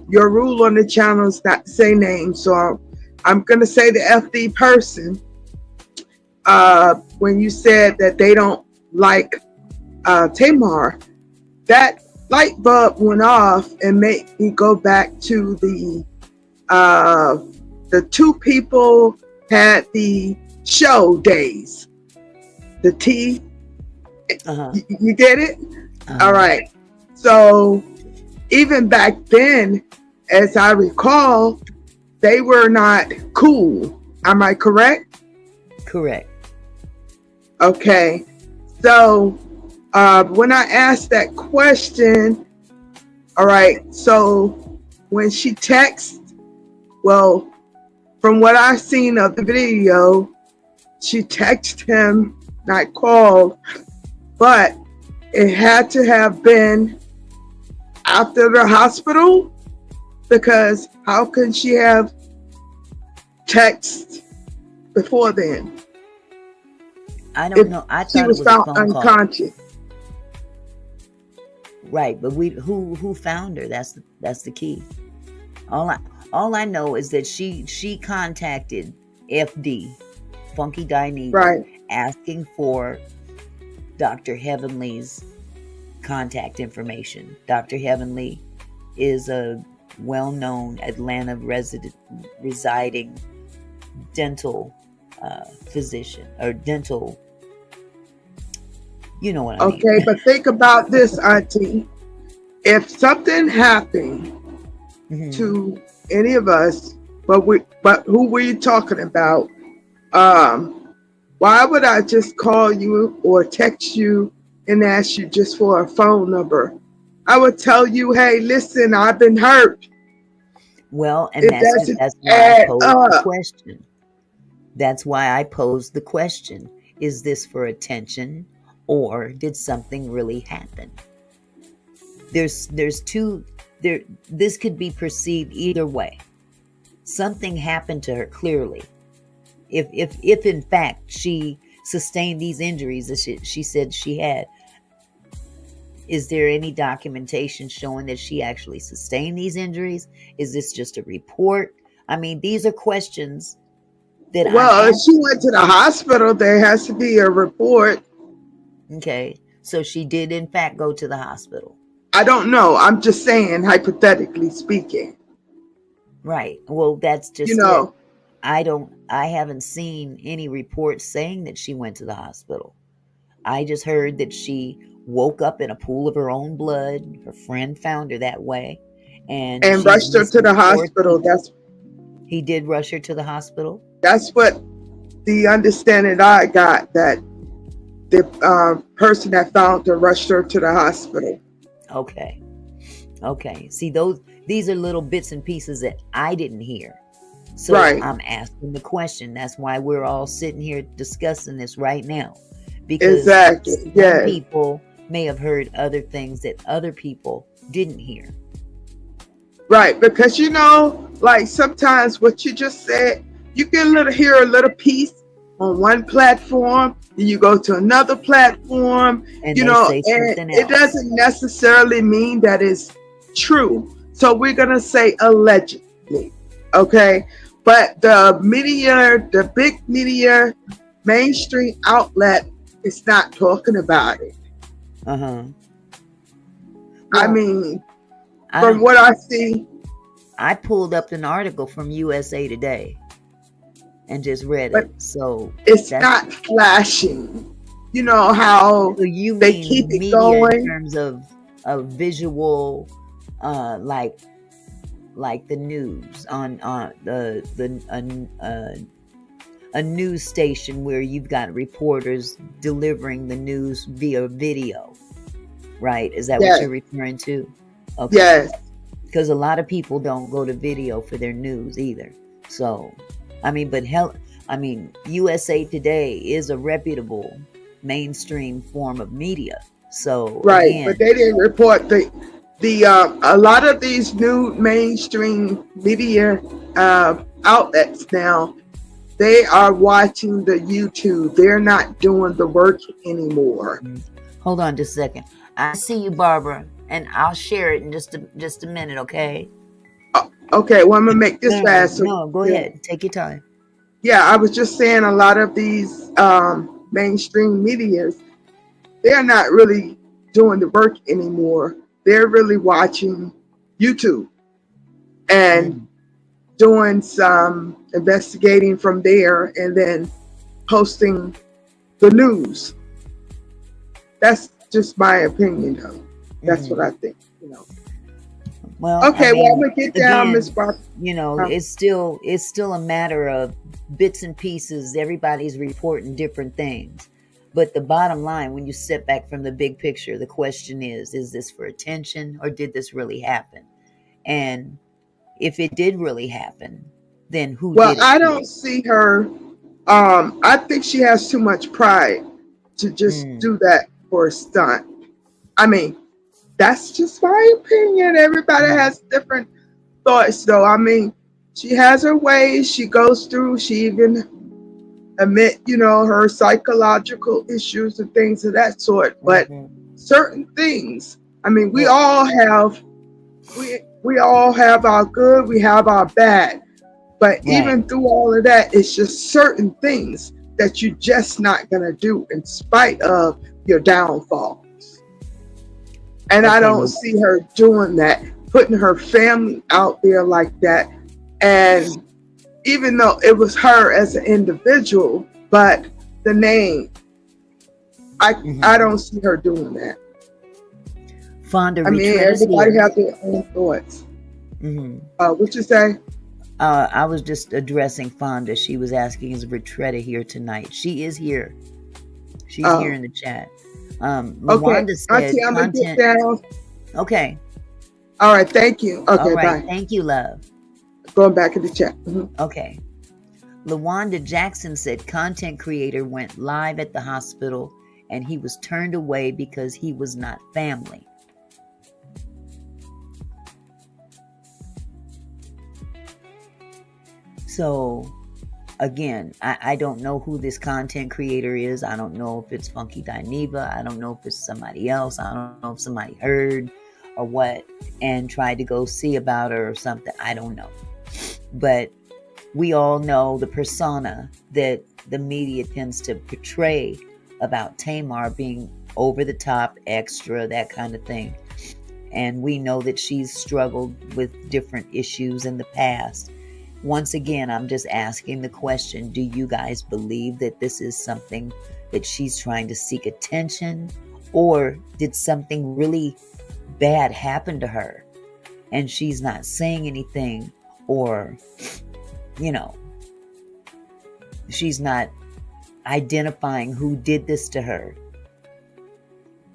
S1: your rule on the channel is not to say names. So I'm going to say the FD person. When you said that they don't like Tamar, that light bulb went off and made me go back to the two people had the show days. The T, you get it? All right. So even back then, as I recall, they were not cool. Am I correct?
S2: Correct.
S1: Okay. So when I asked that question, all right, so when she texts, well, from what I've seen of the video, she texted him, not called, but it had to have been after the hospital, because how could she have text before then?
S2: I don't know. I thought
S1: she was
S2: it was a
S1: found
S2: phone
S1: unconscious.
S2: call. Right, but who found her? That's the key. All I know is that she contacted FD, Funky Diney,
S1: Right.
S2: asking for Dr. Heavenly's contact information. Dr. Heavenly is a well-known Atlanta residing dental physician or dental. You know what I mean.
S1: Okay, but think about this, Auntie. if something happened to any of us, but who were you talking about? Why would I just call you or text you and ask you just for a phone number? I would tell you, hey, listen, I've been hurt.
S2: Well, and
S1: It doesn't
S2: that's why I
S1: add
S2: posed the
S1: up.
S2: question. That's why I posed the question. Is this for attention, or did something really happen? There's two there. This could be perceived either way. Something happened to her clearly. If in fact she sustained these injuries that she said she had, is there any documentation showing that she actually sustained these injuries? Is this just a report? I mean, these are questions that I'm
S1: Well, if she
S2: asking.
S1: went to the hospital, there has to be a report.
S2: Okay, so she did in fact go to the hospital.
S1: I don't know. I'm just saying, hypothetically speaking.
S2: Right. Well, that's
S1: You
S2: just it.
S1: know,
S2: I haven't seen any reports saying that she went to the hospital. I just heard that she woke up in a pool of her own blood. Her friend found her that way. And
S1: and
S2: she's
S1: rushed her to
S2: missing
S1: the
S2: 4 teeth.
S1: hospital.
S2: He did rush her to the hospital?
S1: That's what the understanding I got, that the person that found her rushed her to the hospital.
S2: Okay. Okay. See, these are little bits and pieces that I didn't hear. So
S1: Right.
S2: I'm asking the question. That's why we're all sitting here discussing this right now. Because
S1: Exactly.
S2: some
S1: Yes.
S2: people may have heard other things that other people didn't hear.
S1: Right. Because like sometimes what you just said, you can hear a little piece on one platform, then you go to another platform,
S2: And they say
S1: and
S2: something
S1: it
S2: else.
S1: doesn't necessarily mean that it's true. So we're gonna say allegedly. Okay. But the big media, mainstream outlet is not talking about it.
S2: Uh-huh.
S1: I
S2: Well,
S1: mean,
S2: I
S1: from
S2: don't
S1: what I see,
S2: I pulled up an article from USA Today and just read
S1: but
S2: it. So
S1: it's
S2: that's
S1: not flashing. You know how
S2: so you
S1: they keep
S2: mean
S1: it
S2: media in
S1: going?
S2: terms of visual, like the news on a news station where you've got reporters delivering the news via video, right? Is that what
S1: Yes.
S2: you're referring to? Okay.
S1: Yes.
S2: Because a lot of people don't go to video for their news either. So, I mean, USA Today is a reputable mainstream form of media. So
S1: Right. But
S2: again,
S1: they didn't report the a lot of these new mainstream media outlets now. They are watching the YouTube. They're not doing the work anymore.
S2: hold on just a second. I see you, Barbara, and I'll share it in just a minute, okay?
S1: Okay, well, I'm gonna make this fast.
S2: No, go ahead. Take your time.
S1: Yeah, I was just saying a lot of these mainstream medias, they're not really doing the work anymore. They're really watching YouTube and doing some investigating from there and then posting the news. That's just my opinion, though. That's what I think.
S2: Well,
S1: Okay,
S2: I
S1: well, I'm
S2: mean,
S1: gonna get down, Miss
S2: again,
S1: Barbara.
S2: it's still a matter of bits and pieces. Everybody's reporting different things. But the bottom line, when you step back from the big picture, the question is this for attention or did this really happen? And if it did really happen, then who
S1: Well,
S2: did it
S1: I
S2: to?
S1: don't see her. I think she has too much pride to just do that for a stunt. I mean, that's just my opinion. Everybody has different thoughts, though. I mean, she has her ways. She goes through. She even admit, her psychological issues and things of that sort. But certain things, I mean, we all have our good. We have our bad. But even through all of that, it's just certain things that you're just not gonna do in spite of your downfalls. And I don't see her doing that, putting her family out there like that. And even though it was her as an individual, but the name, I don't see her doing that.
S2: Fonda
S1: I mean,
S2: Retretta's
S1: everybody
S2: here.
S1: has their own thoughts.
S2: Hmm.
S1: What you say?
S2: I was just addressing Fonda. She was asking, is Retretta here tonight? She is here. She's here
S1: Oh,
S2: in the chat.
S1: okay.
S2: Lawanda
S1: Auntie,
S2: said
S1: I'm gonna get
S2: content.
S1: down.
S2: Okay.
S1: All right. Thank you.
S2: All
S1: Okay.
S2: right.
S1: Bye.
S2: Thank you, love.
S1: Going back in the chat. Mhm.
S2: Okay. LaWanda Jackson said content creator went live at the hospital and he was turned away because he was not family. So again, I don't know who this content creator is. I don't know if it's Funky Dineva. I don't know if it's somebody else. I don't know if somebody heard or what and tried to go see about her or something. I don't know. But we all know the persona that the media tends to portray about Tamar being over the top, extra, that kind of thing. And we know that she's struggled with different issues in the past. Once again, I'm just asking the question, do you guys believe that this is something that she's trying to seek attention? Or did something really bad happen to her and she's not saying anything? Or, you know, she's not identifying who did this to her.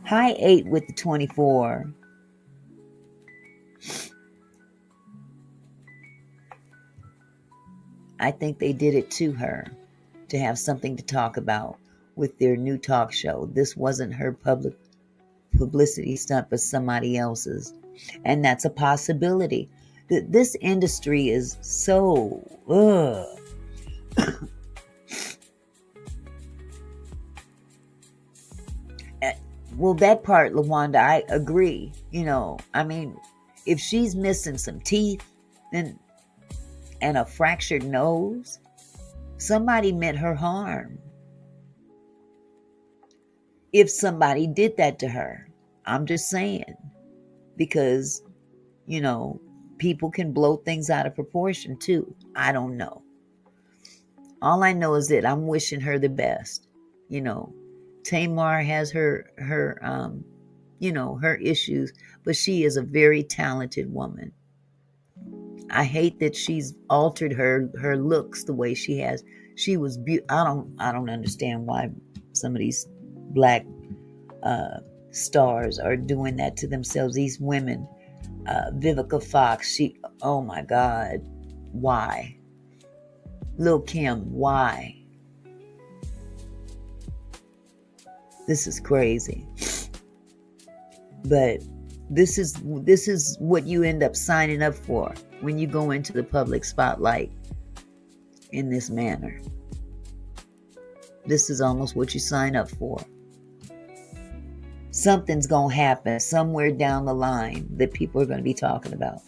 S2: Hi 8 with the 24. I think they did it to her to have something to talk about with their new talk show. This wasn't her publicity stunt, but somebody else's. And that's a possibility. This industry is so well, that part, LaWanda, I agree. You know, I mean, if she's missing some teeth and a fractured nose, somebody meant her harm. If somebody did that to her, I'm just saying, because, you know, people can blow things out of proportion too. I don't know. All I know is that I'm wishing her the best. You know, Tamar has her you know, her issues, but she is a very talented woman. I hate that she's altered her looks the way she has. She was I don't understand why some of these black stars are doing that to themselves. These women, Vivica Fox, oh my God, why? Lil Kim, why? This is crazy. But this is what you end up signing up for when you go into the public spotlight in this manner. This is almost what you sign up for. Something's going to happen somewhere down the line that people are going to be talking about.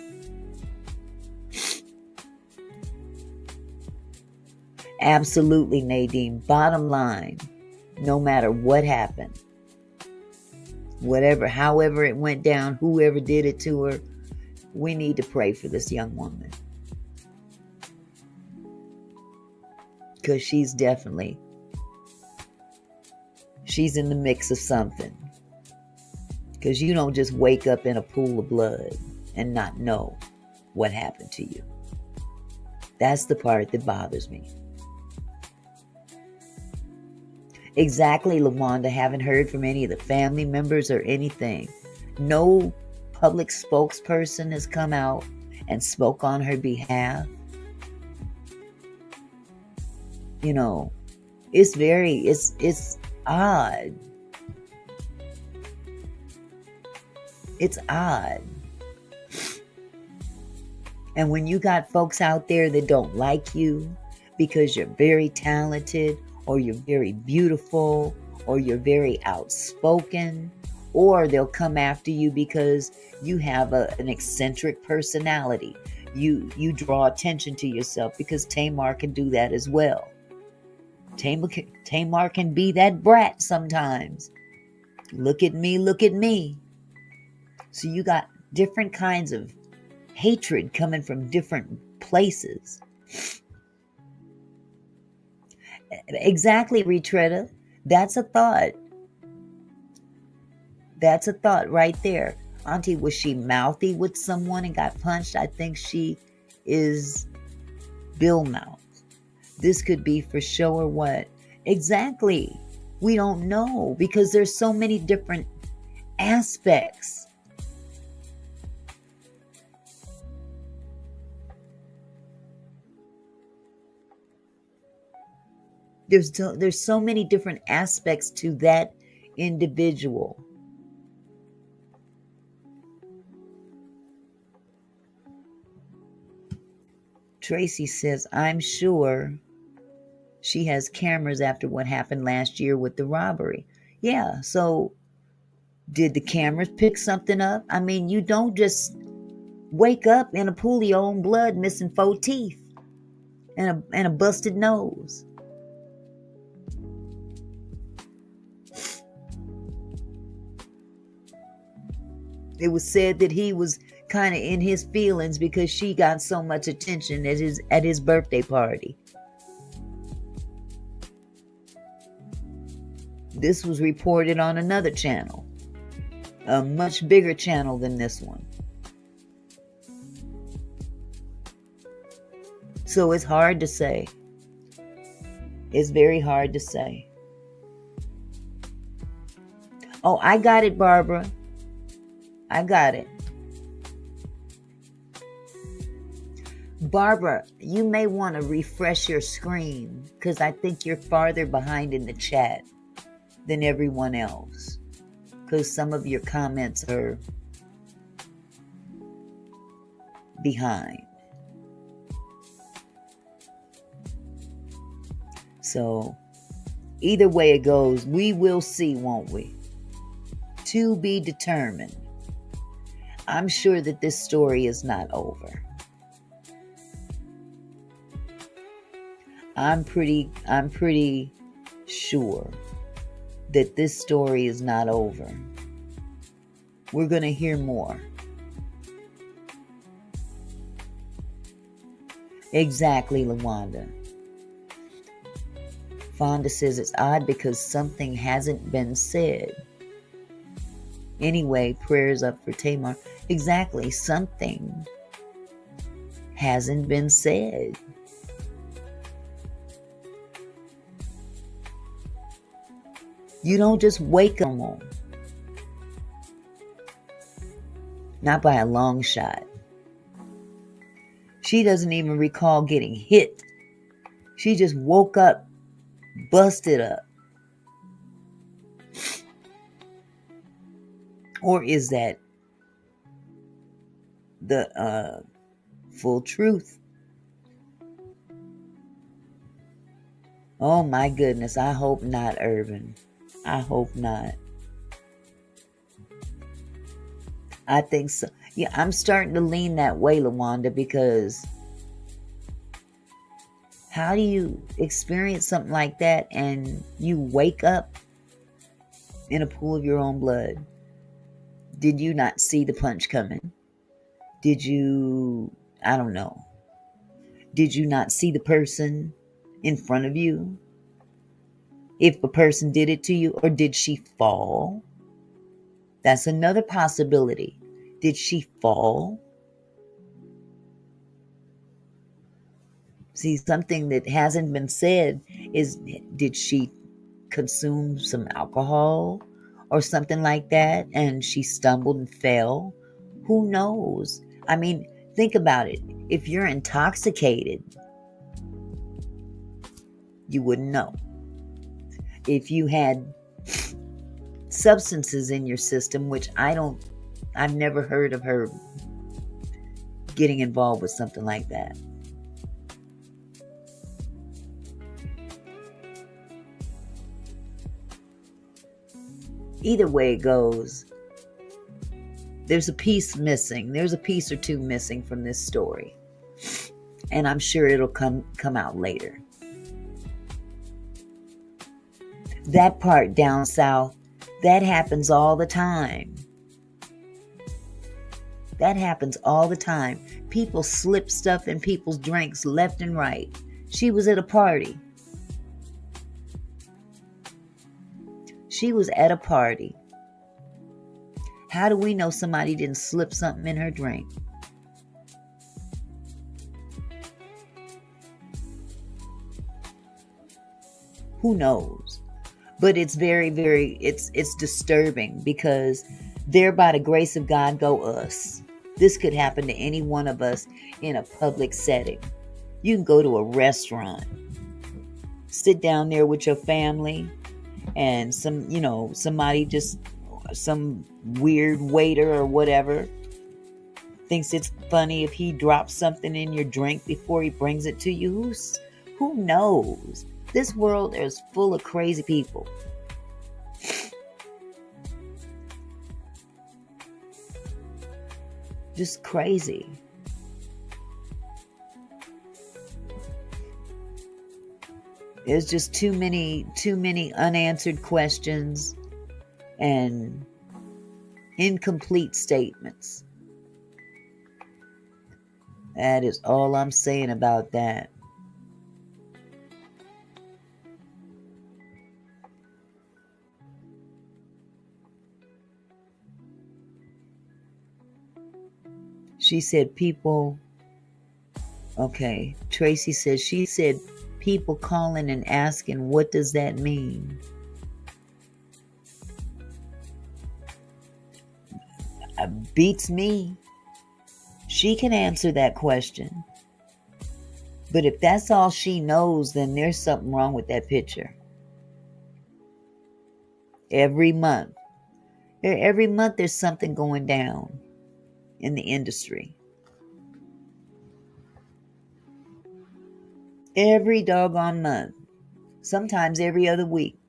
S2: Absolutely, Nadine. Bottom line, no matter what happened, however it went down, whoever did it to her, we need to pray for this young woman. Because she's in the mix of something. Because you don't just wake up in a pool of blood and not know what happened to you. That's the part that bothers me. Exactly, LaWanda. Haven't heard from any of the family members or anything. No public spokesperson has come out and spoke on her behalf. You know, it's odd. It's odd. And when you got folks out there that don't like you because you're very talented, or you're very beautiful, or you're very outspoken, or they'll come after you because you have an eccentric personality. You draw attention to yourself, because Tamar can do that as well. Tamar can be that brat sometimes. Look at me. So you got different kinds of hatred coming from different places. Exactly, Retretta. That's a thought. That's a thought right there. Auntie, was she mouthy with someone and got punched? I think she is Bill mouth. This could be for show or what? Exactly. We don't know because there's so many different aspects. There's so many different aspects to that individual. Tracy says, I'm sure she has cameras after what happened last year with the robbery. Yeah, so did the cameras pick something up? I mean, you don't just wake up in a pool of your own blood missing 4 teeth and a busted nose. It was said that he was kind of in his feelings because she got so much attention at his birthday party. This was reported on another channel, a much bigger channel than this one. So it's hard to say. It's very hard to say. Oh, I got it, Barbara. I got it. Barbara, you may want to refresh your screen because I think you're farther behind in the chat than everyone else because some of your comments are behind. So either way it goes, we will see, won't we? To be determined. I'm sure that this story is not over. I'm pretty sure that this story is not over. We're going to hear more. Exactly, Lawanda. Fonda says it's odd because something hasn't been said. Anyway, prayers up for Tamar. Exactly, something hasn't been said. You don't just wake up on. Not by a long shot. She doesn't even recall getting hit. She just woke up, busted up. Or is that the full truth? Oh my goodness, I hope not, Irvin. I hope not. I think so. Yeah, I'm starting to lean that way, Lawanda, because how do you experience something like that and you wake up in a pool of your own blood? Did you not see the punch coming? Did you, I don't know. Did you not see the person in front of you? If a person did it to you, or did she fall? That's another possibility. Did she fall? See, something that hasn't been said is, did she consume some alcohol or something like that and she stumbled and fell? Who knows? I mean, think about it. If you're intoxicated, you wouldn't know. If you had substances in your system, which I've never heard of her getting involved with something like that. Either way it goes, there's a piece missing. There's a piece or two missing from this story. And I'm sure it'll come out later. That part down south, that happens all the time. That happens all the time. People slip stuff in people's drinks left and right. She was at a party. She was at a party. How do we know somebody didn't slip something in her drink? Who knows? But it's very, very, it's disturbing, because there by the grace of God go us. This could happen to any one of us in a public setting. You can go to a restaurant, sit down there with your family, and somebody just, some weird waiter or whatever, thinks it's funny if he drops something in your drink before he brings it to you. Who knows? This world is full of crazy people. Just crazy. There's just too many unanswered questions and incomplete statements. That is all I'm saying about that. She said people, okay, Tracy says, she said people calling and asking, what does that mean? Beats me. She can answer that question. But if that's all she knows, then there's something wrong with that picture. Every month there's something going down in the industry. Every doggone month. Sometimes every other week.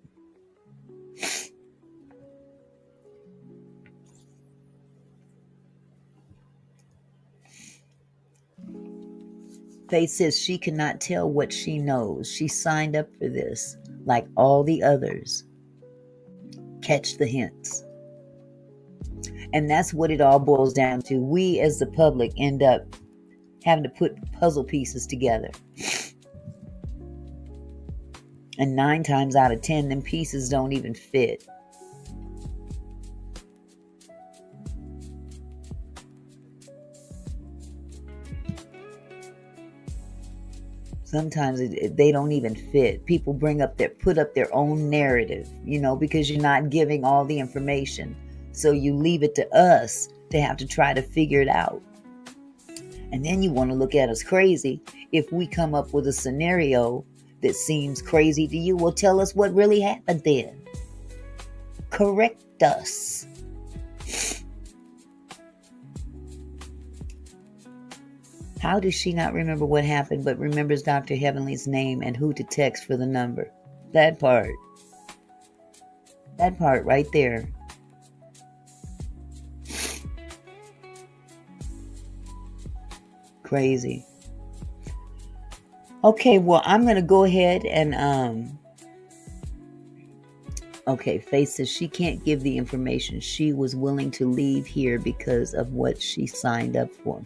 S2: Faith says she cannot tell what she knows. She signed up for this like all the others. Catch the hints. And that's what it all boils down to. We as the public end up having to put puzzle pieces together. And 9 times out of 10, them pieces don't even fit. Sometimes they don't even fit. People put up their own narrative, because you're not giving all the information. So you leave it to us to have to try to figure it out. And then you want to look at us crazy if we come up with a scenario that seems crazy to you. Well, tell us what really happened then. Correct us. How does she not remember what happened, but remembers Dr. Heavenly's name and who to text for the number? That part. That part right there. Crazy. Okay, well, I'm going to go ahead and, okay, Faith says she can't give the information. She was willing to leave here because of what she signed up for.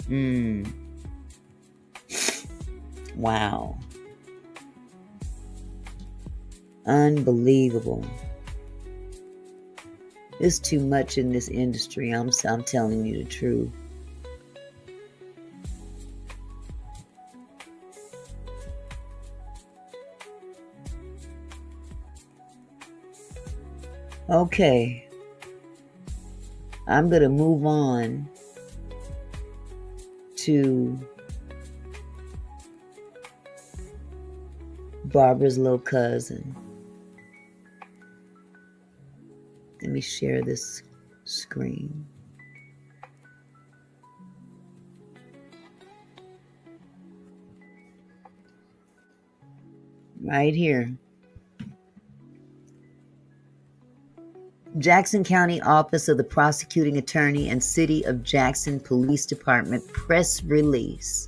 S2: Wow. Unbelievable. There's too much in this industry. I'm telling you the truth. Okay. I'm going to move on to Barbara's little cousin. Let me share this screen. Right here. Jackson County Office of the Prosecuting Attorney and City of Jackson Police Department press release.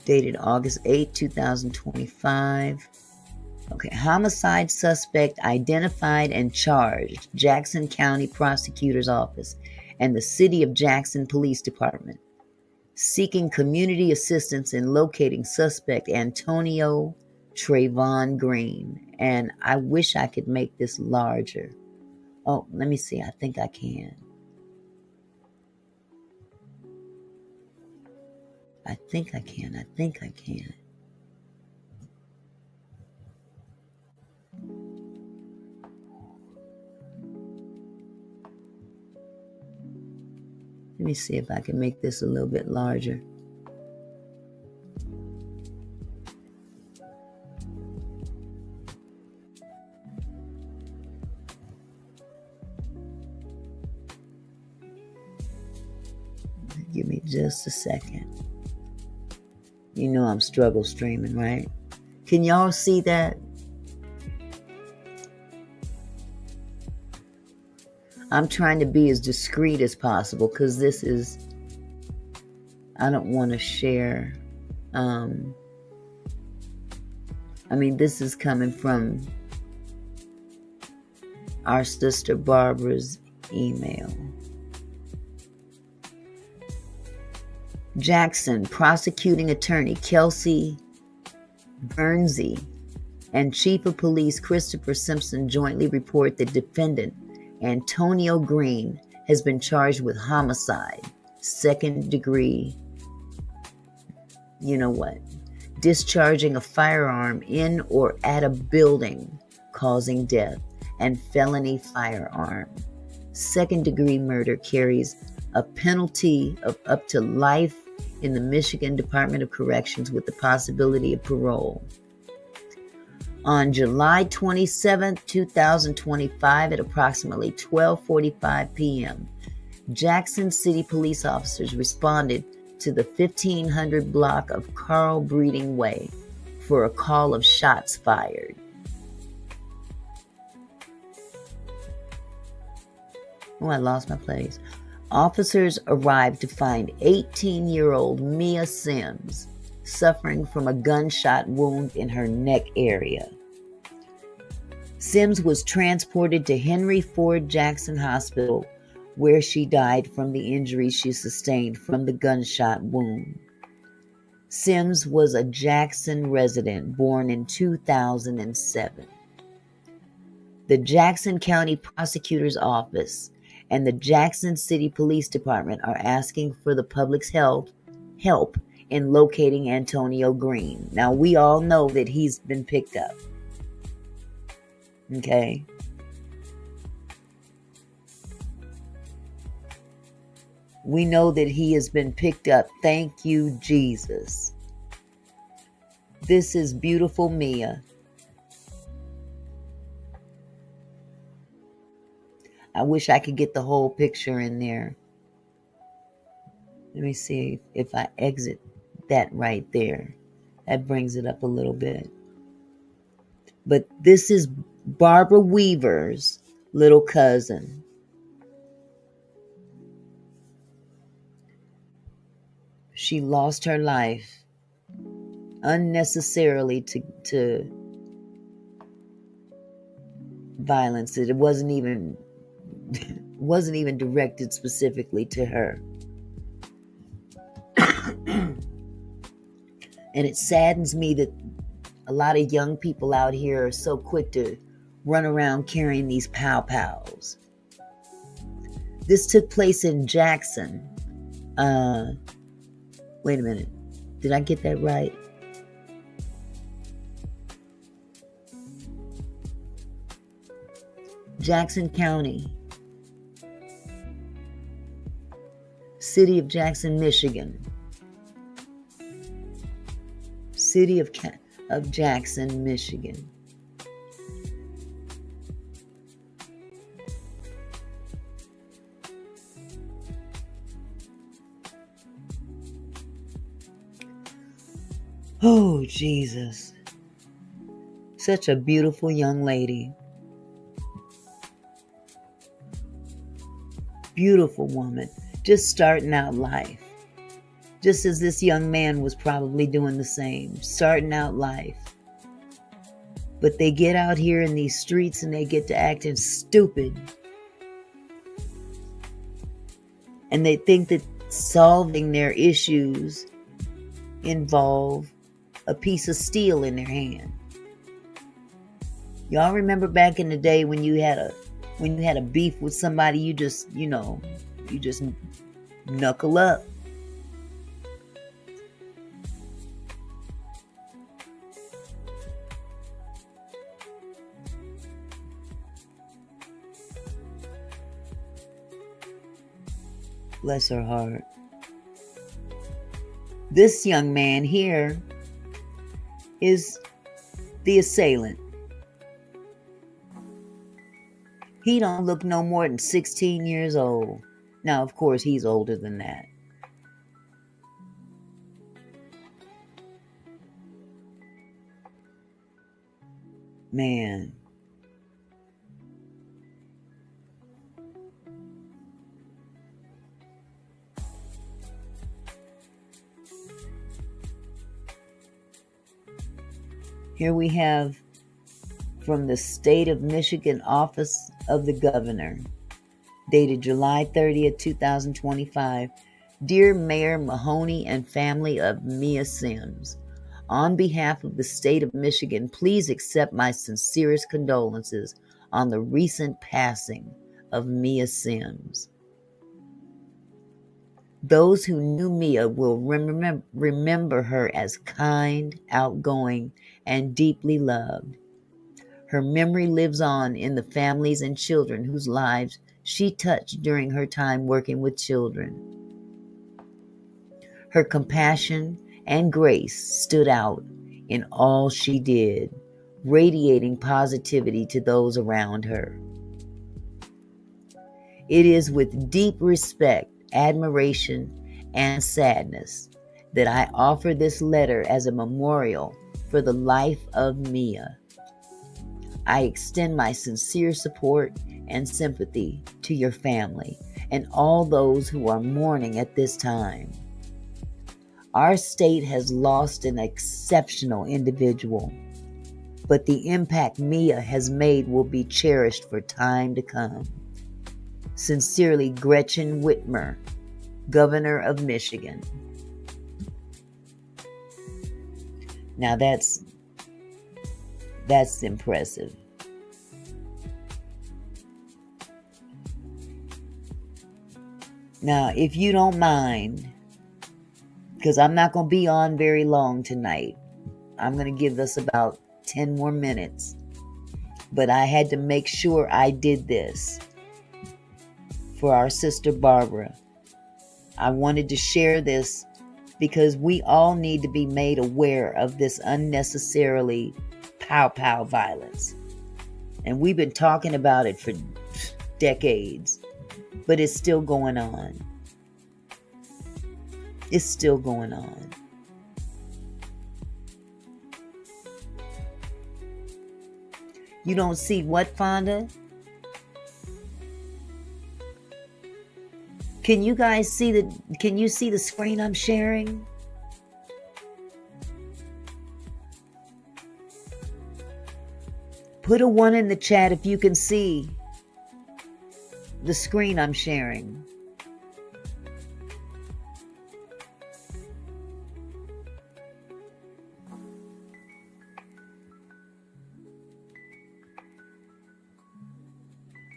S2: Dated August 8, 2025. Okay, homicide suspect identified and charged. Jackson County Prosecutor's Office and the City of Jackson Police Department. Seeking community assistance in locating suspect Antonio Trayvon Green. And I wish I could make this larger. Oh, let me see. I think I can. I think I can. Let me see if I can make this a little bit larger. Give me just a second. You know I'm struggle streaming, right? Can y'all see that? I'm trying to be as discreet as possible because this is, I don't want to share. This is coming from our sister Barbara's email. Jackson, prosecuting attorney Kelsey Bernsey and Chief of Police Christopher Simpson jointly report that defendant Antonio Green has been charged with homicide, second degree, discharging a firearm in or at a building causing death, and felony firearm. Second degree murder carries a penalty of up to life in the Michigan Department of Corrections with the possibility of parole. On July 27, 2025 at approximately 12:45 p.m., Jackson City police officers responded to the 1500 block of Carl Breeding Way for a call of shots fired. Oh, I lost my place. Officers arrived to find 18-year-old Mia Sims suffering from a gunshot wound in her neck area. Sims was transported to Henry Ford Jackson Hospital, where she died from the injuries she sustained from the gunshot wound. Sims was a Jackson resident born in 2007. The Jackson County Prosecutor's Office and the Jackson City Police Department are asking for the public's help in locating Antonio Green. Now, we all know that he's been picked up. Okay? We know that he has been picked up. Thank you, Jesus. This is beautiful Mia. I wish I could get the whole picture in there. Let me see if I exit that right there. That brings it up a little bit. But this is Barbara Weaver's little cousin. She lost her life unnecessarily to violence. It wasn't even directed specifically to her. And it saddens me that a lot of young people out here are so quick to run around carrying these pow-pows. This took place in Jackson. Wait a minute. Did I get that right? Jackson County. City of Jackson, Michigan. City of Jackson, Michigan. Oh, Jesus. Such a beautiful young lady. Beautiful woman. Just starting out life. Just as this young man was probably doing the same. Starting out life. But they get out here in these streets and they get to acting stupid. And they think that solving their issues involve a piece of steel in their hand. Y'all remember back in the day when you had a beef with somebody, you just knuckle up. Bless her heart. This young man here is the assailant. He don't look no more than 16 years old. Now, of course, he's older than that. Man. Here we have from the State of Michigan Office of the Governor, dated July 30th, 2025. Dear Mayor Mahoney and family of Mia Sims, on behalf of the state of Michigan, please accept my sincerest condolences on the recent passing of Mia Sims. Those who knew Mia will remember her as kind, outgoing, and deeply loved. Her memory lives on in the families and children whose lives she touched during her time working with children. Her compassion and grace stood out in all she did, radiating positivity to those around her. It is with deep respect, admiration, and sadness that I offer this letter as a memorial for the life of Mia. I extend my sincere support and sympathy to your family and all those who are mourning at this time. Our state has lost an exceptional individual, but the impact Mia has made will be cherished for time to come. Sincerely, Gretchen Whitmer, Governor of Michigan. Now that's impressive. Now, if you don't mind, because I'm not going to be on very long tonight. I'm going to give us about 10 more minutes. But I had to make sure I did this for our sister Barbara. I wanted to share this because we all need to be made aware of this unnecessarily pow-pow violence. And we've been talking about it for decades, but it's still going on. It's still going on. You don't see what, Fonda? Can you guys see the screen I'm sharing? Put a 1 in the chat if you can see the screen I'm sharing.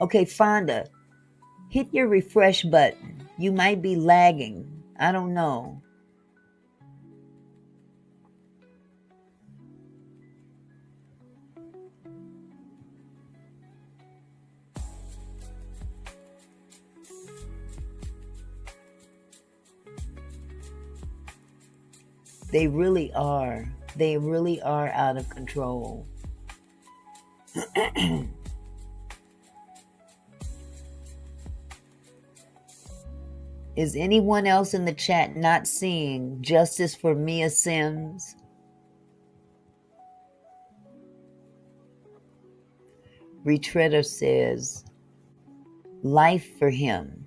S2: Okay, Fonda, hit your refresh button. You might be lagging. I don't know. They really are. They really are out of control. Is anyone else in the chat not seeing justice for Mia Sims? Retreader says, life for him.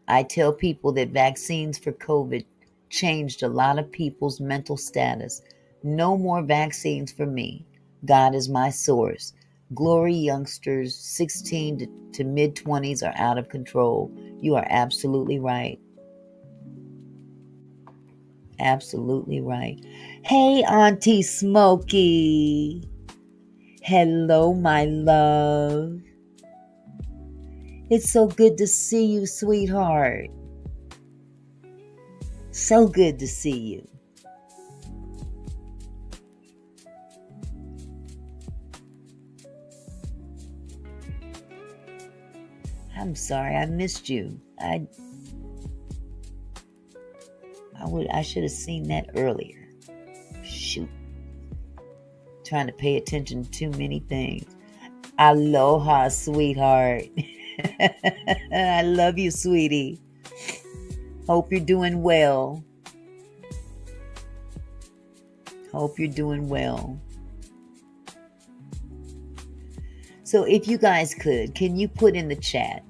S2: I tell people that vaccines for COVID changed a lot of people's mental status. No more vaccines for me. God is my source. Glory youngsters 16 to mid-20s are out of control. You are absolutely right. Absolutely right. Hey, Auntie Smokey. Hello, my love. It's so good to see you, sweetheart. So good to see you. I'm sorry I missed you. I should have seen that earlier. Shoot. Trying to pay attention to too many things. Aloha, sweetheart. I love you, sweetie. Hope you're doing well. Hope you're doing well. So if you guys could, can you put in the chat,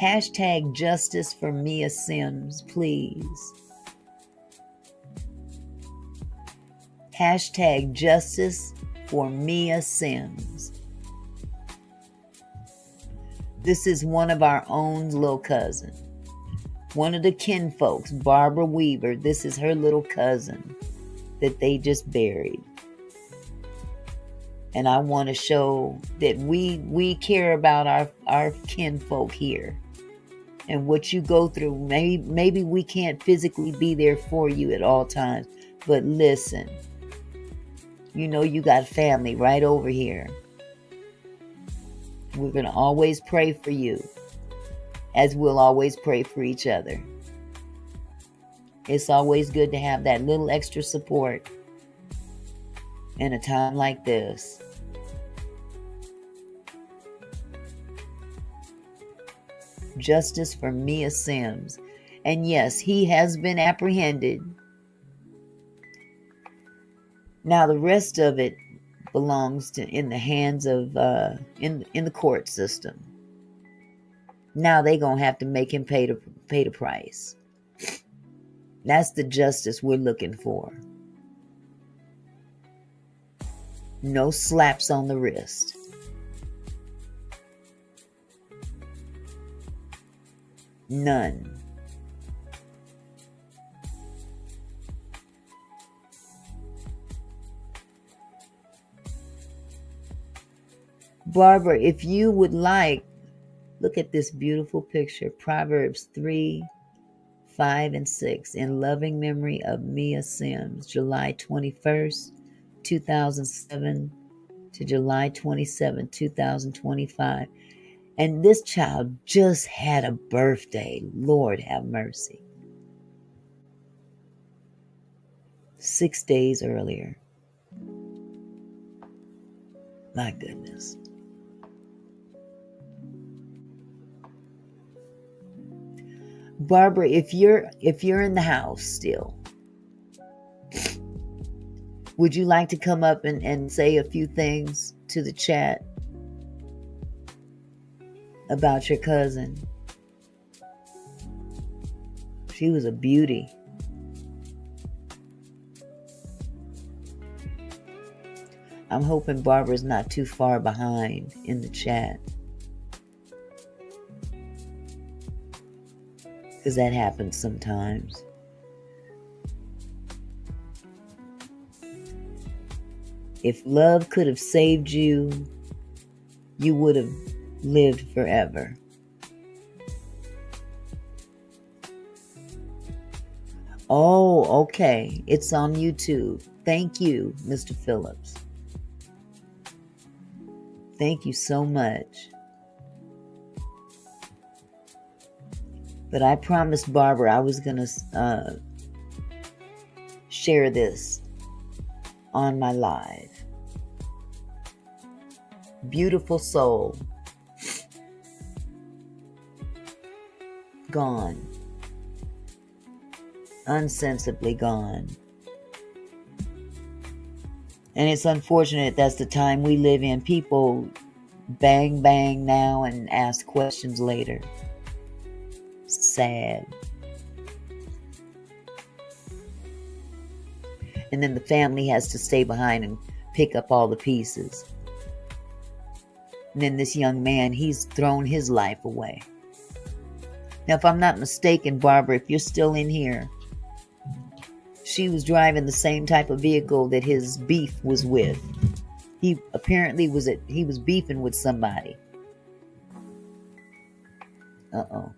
S2: hashtag justice for Mia Sims, please? Hashtag justice for Mia Sims. This is one of our own little cousin. One of the kinfolks, Barbara Weaver. This is her little cousin that they just buried. And I want to show that we care about our kinfolk here. And what you go through, maybe we can't physically be there for you at all times. But listen, you know you got family right over here. We're going to always pray for you, as we'll always pray for each other. It's always good to have that little extra support in a time like this. Justice for Mia Sims. And yes, he has been apprehended. Now the rest of it belongs in the hands of in the court system. Now they gonna have to make him pay the price. That's the justice we're looking for. No slaps on the wrist. None. Barbara, if you would like, look at this beautiful picture. Proverbs 3, 5, and 6. In loving memory of Mia Sims, July 21st, 2007 to July 27, 2025. And this child just had a birthday. Lord have mercy. 6 days earlier. My goodness. Barbara, if you're in the house still, would you like to come up and say a few things to the chat about your cousin? She was a beauty. I'm hoping Barbara's not too far behind in the chat, because that happens sometimes. If love could have saved you, you would have lived forever. Oh, okay. It's on YouTube. Thank you, Mr. Phillips. Thank you so much. But I promised Barbara I was going to share this on my live. Beautiful soul. Gone. Unsensibly gone. And it's unfortunate that's the time we live in. People bang, bang now and ask questions later. Sad. And then the family has to stay behind and pick up all the pieces. And then this young man, he's thrown his life away. Now, if I'm not mistaken, Barbara, if you're still in here, she was driving the same type of vehicle that his beef was with. He apparently he was beefing with somebody. Uh-oh.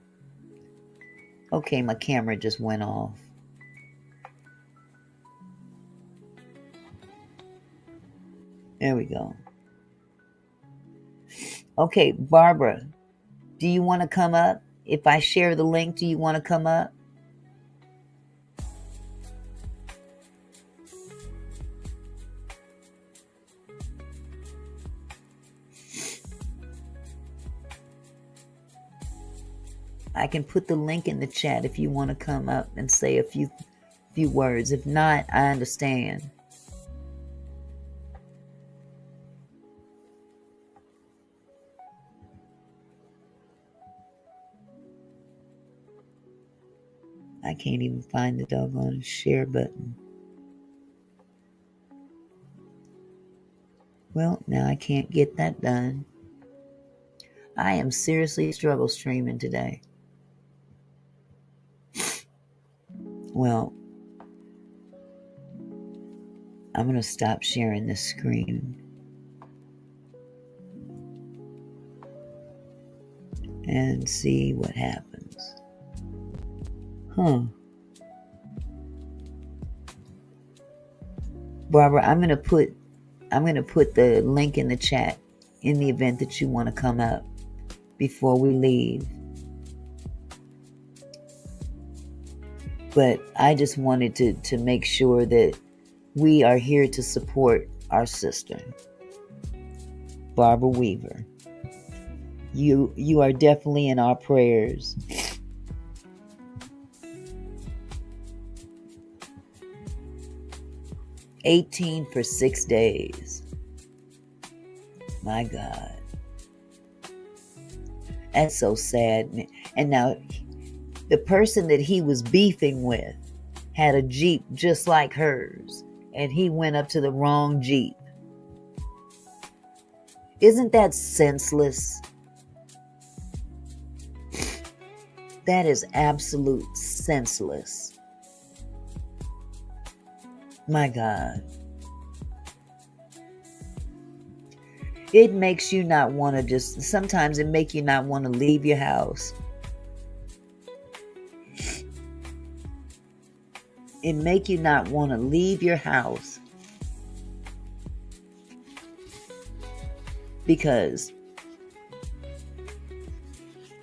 S2: Okay, my camera just went off. There we go. Okay, Barbara, do you want to come up? If I share the link, do you want to come up? I can put the link in the chat if you want to come up and say a few words. If not, I understand. I can't even find the doggone share button. Well, now I can't get that done. I am seriously struggle streaming today. Well, I'm going to stop sharing this screen and see what happens. Barbara, I'm going to put the link in the chat in the event that you want to come up before we leave. But I just wanted to make sure that we are here to support our sister, Barbara Weaver. You are definitely in our prayers. $18 for 6 days. My God. That's so sad. And now, the person that he was beefing with had a Jeep just like hers, and he went up to the wrong Jeep. Isn't that senseless? That is absolute senseless. My God. It makes you not want to sometimes it makes you not want to leave your house. It make you not want to leave your house because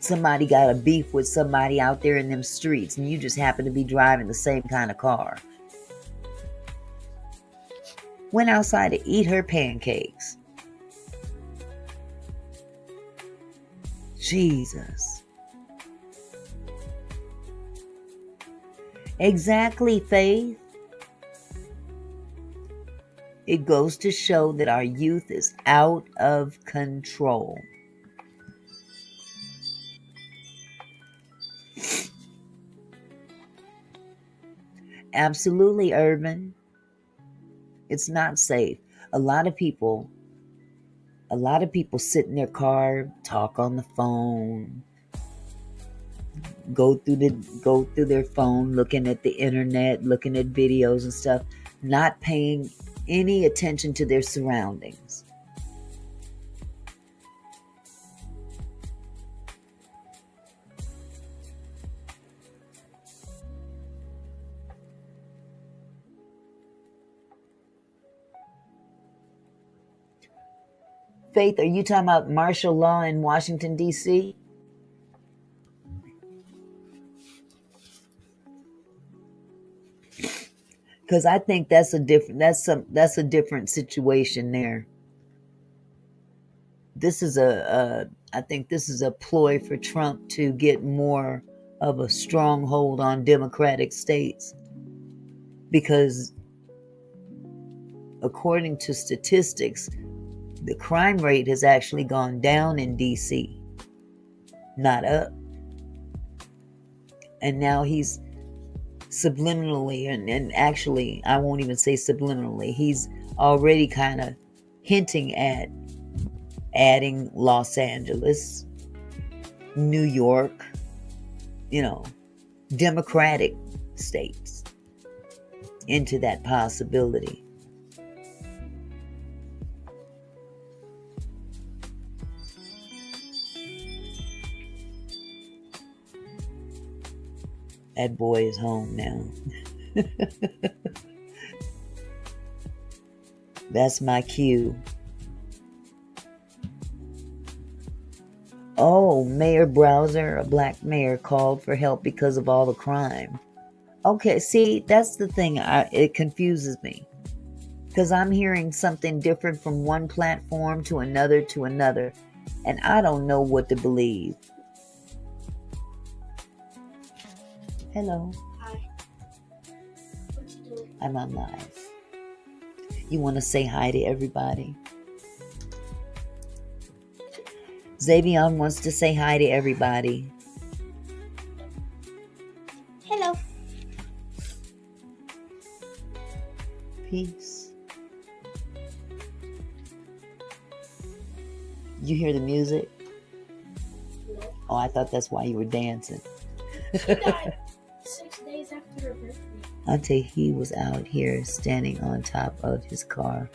S2: somebody got a beef with somebody out there in them streets and you just happen to be driving the same kind of car. Went outside to eat her pancakes. Jesus. Exactly, Faith. It goes to show that our youth is out of control. Absolutely, Urban. It's not safe. A lot of people sit in their car, talk on the phone, go through their phone, looking at the internet, looking at videos and stuff, not paying any attention to their surroundings. Faith, are you talking about martial law in Washington, D.C.? Because I think that's a different situation there. I think this is a ploy for Trump to get more of a stronghold on Democratic states. Because according to statistics, the crime rate has actually gone down in D.C., not up. And now he's subliminally, and actually, I won't even say subliminally, he's already kind of hinting at adding Los Angeles, New York, Democratic states into that possibility. That boy is home now. That's my cue. Oh, Mayor Browser, a black mayor, called for help because of all the crime. Okay, see, that's the thing. It confuses me. Because I'm hearing something different from one platform to another, and I don't know what to believe. Hello.
S3: Hi. What you doing?
S2: I'm on live. You want to say hi to everybody? Xavier wants to say hi to everybody.
S3: Hello.
S2: Peace. You hear the music?
S3: No.
S2: Oh, I thought that's why you were dancing.
S3: She died 6 days after her birthday.
S2: Ante, he was out here standing on top of his car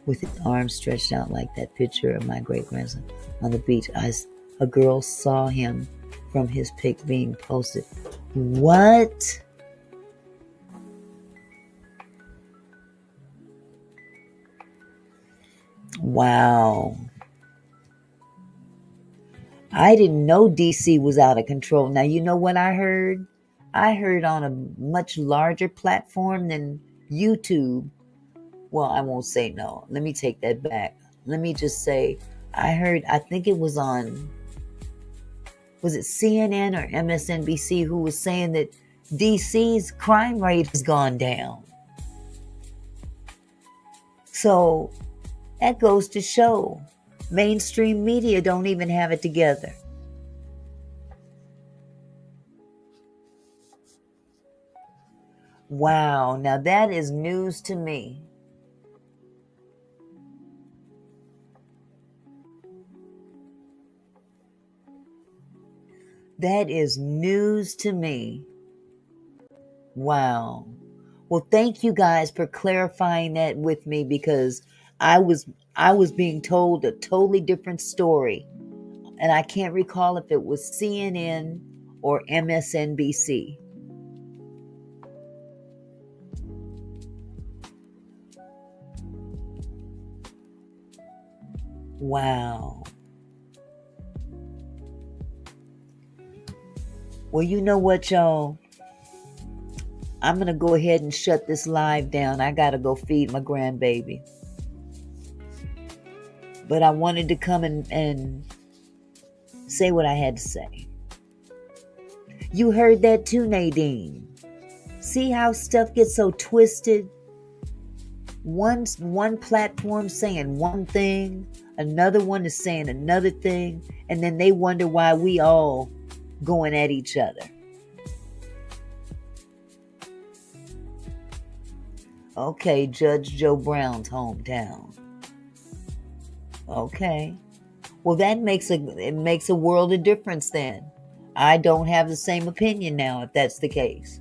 S2: with his arms stretched out like that picture of my great-grandson on the beach. A girl saw him from his pic being posted. What? Wow. I didn't know DC was out of control. Now, you know what I heard? I heard on a much larger platform than YouTube. Well, I won't say no. Let me take that back. Let me just say, I think it was on, was it CNN or MSNBC who was saying that DC's crime rate has gone down. So that goes to show mainstream media don't even have it together. Wow, now that is news to me. That is news to me. Wow. Well, thank you guys for clarifying that with me, because I was being told a totally different story, and I can't recall if it was CNN or MSNBC. Wow. Well, you know what, y'all? I'm going to go ahead and shut this live down. I got to go feed my grandbaby. But I wanted to come and say what I had to say. You heard that too, Nadine. See how stuff gets so twisted? One platform saying one thing, another one is saying another thing, and then they wonder why we all going at each other. Okay, Judge Joe Brown's hometown. Okay. Well, it makes a world of difference then. I don't have the same opinion now if that's the case.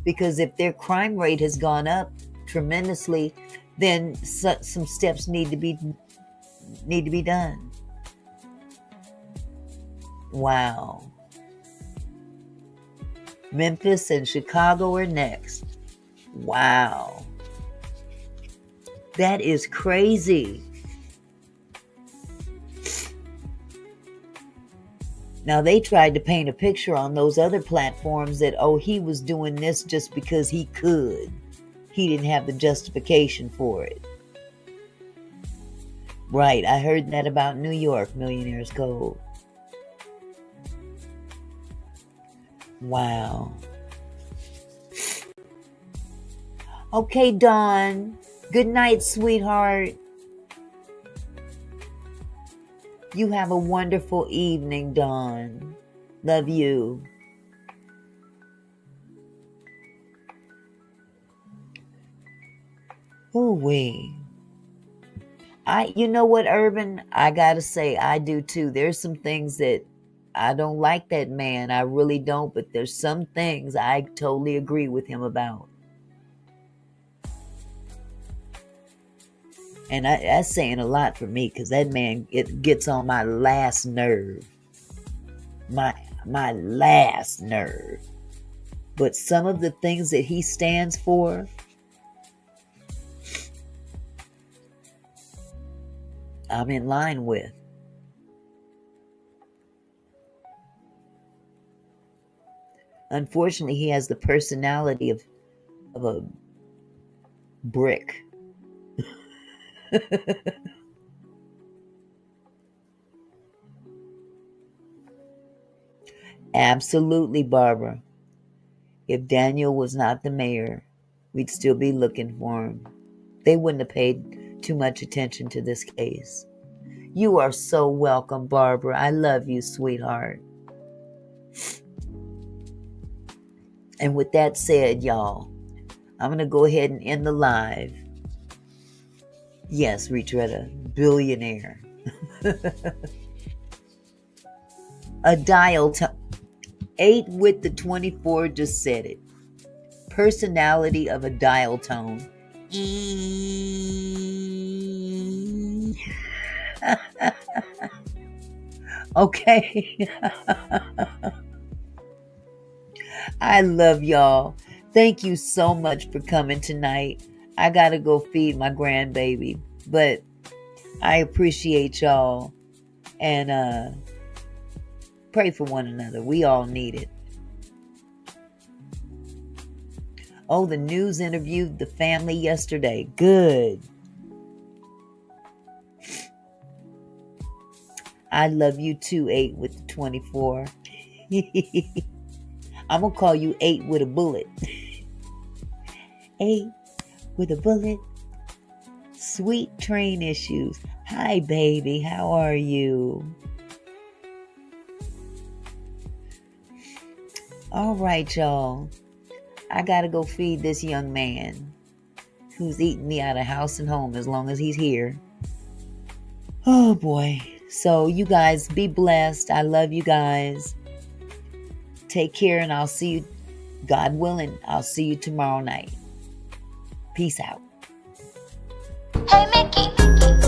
S2: Because if their crime rate has gone up tremendously, then some steps need to be done. Wow. Memphis and Chicago are next. Wow. That is crazy. Now, they tried to paint a picture on those other platforms that, oh, he was doing this just because he could. He didn't have the justification for it. Right, I heard that about New York, Millionaires Code. Wow. Okay, Dawn. Good night, sweetheart. You have a wonderful evening, Dawn. Love you. Ooh-wee. You know what, Urban? I gotta say, I do too. There's some things that I don't like that man. I really don't. But there's some things I totally agree with him about. And that's saying a lot for me, because that man, it gets on my last nerve. My last nerve. But some of the things that he stands for, I'm in line with. Unfortunately, he has the personality of a brick. Absolutely, Barbara. If Daniel was not the mayor, we'd still be looking for him. They wouldn't have paid too much attention to this case. You are so welcome, Barbara. I love you, sweetheart. And with that said, y'all, I'm going to go ahead and end the live. Yes, Retretta, billionaire. A dial tone. 8 with the 24 just said it. Personality of a dial tone. Okay. I love y'all. Thank you so much for coming tonight. I gotta go feed my grandbaby, but I appreciate y'all, and pray for one another. We all need it. Oh, the news interviewed the family yesterday. Good. I love you too, 8 with the 24. I'm going to call you 8 with a bullet. 8 with a bullet. Sweet train issues. Hi, baby. How are you? All right, y'all. I got to go feed this young man who's eating me out of house and home as long as he's here. Oh, boy. So you guys be blessed. I love you guys. Take care, and I'll see you, God willing, I'll see you tomorrow night. Peace out.
S4: Hey, Mickey.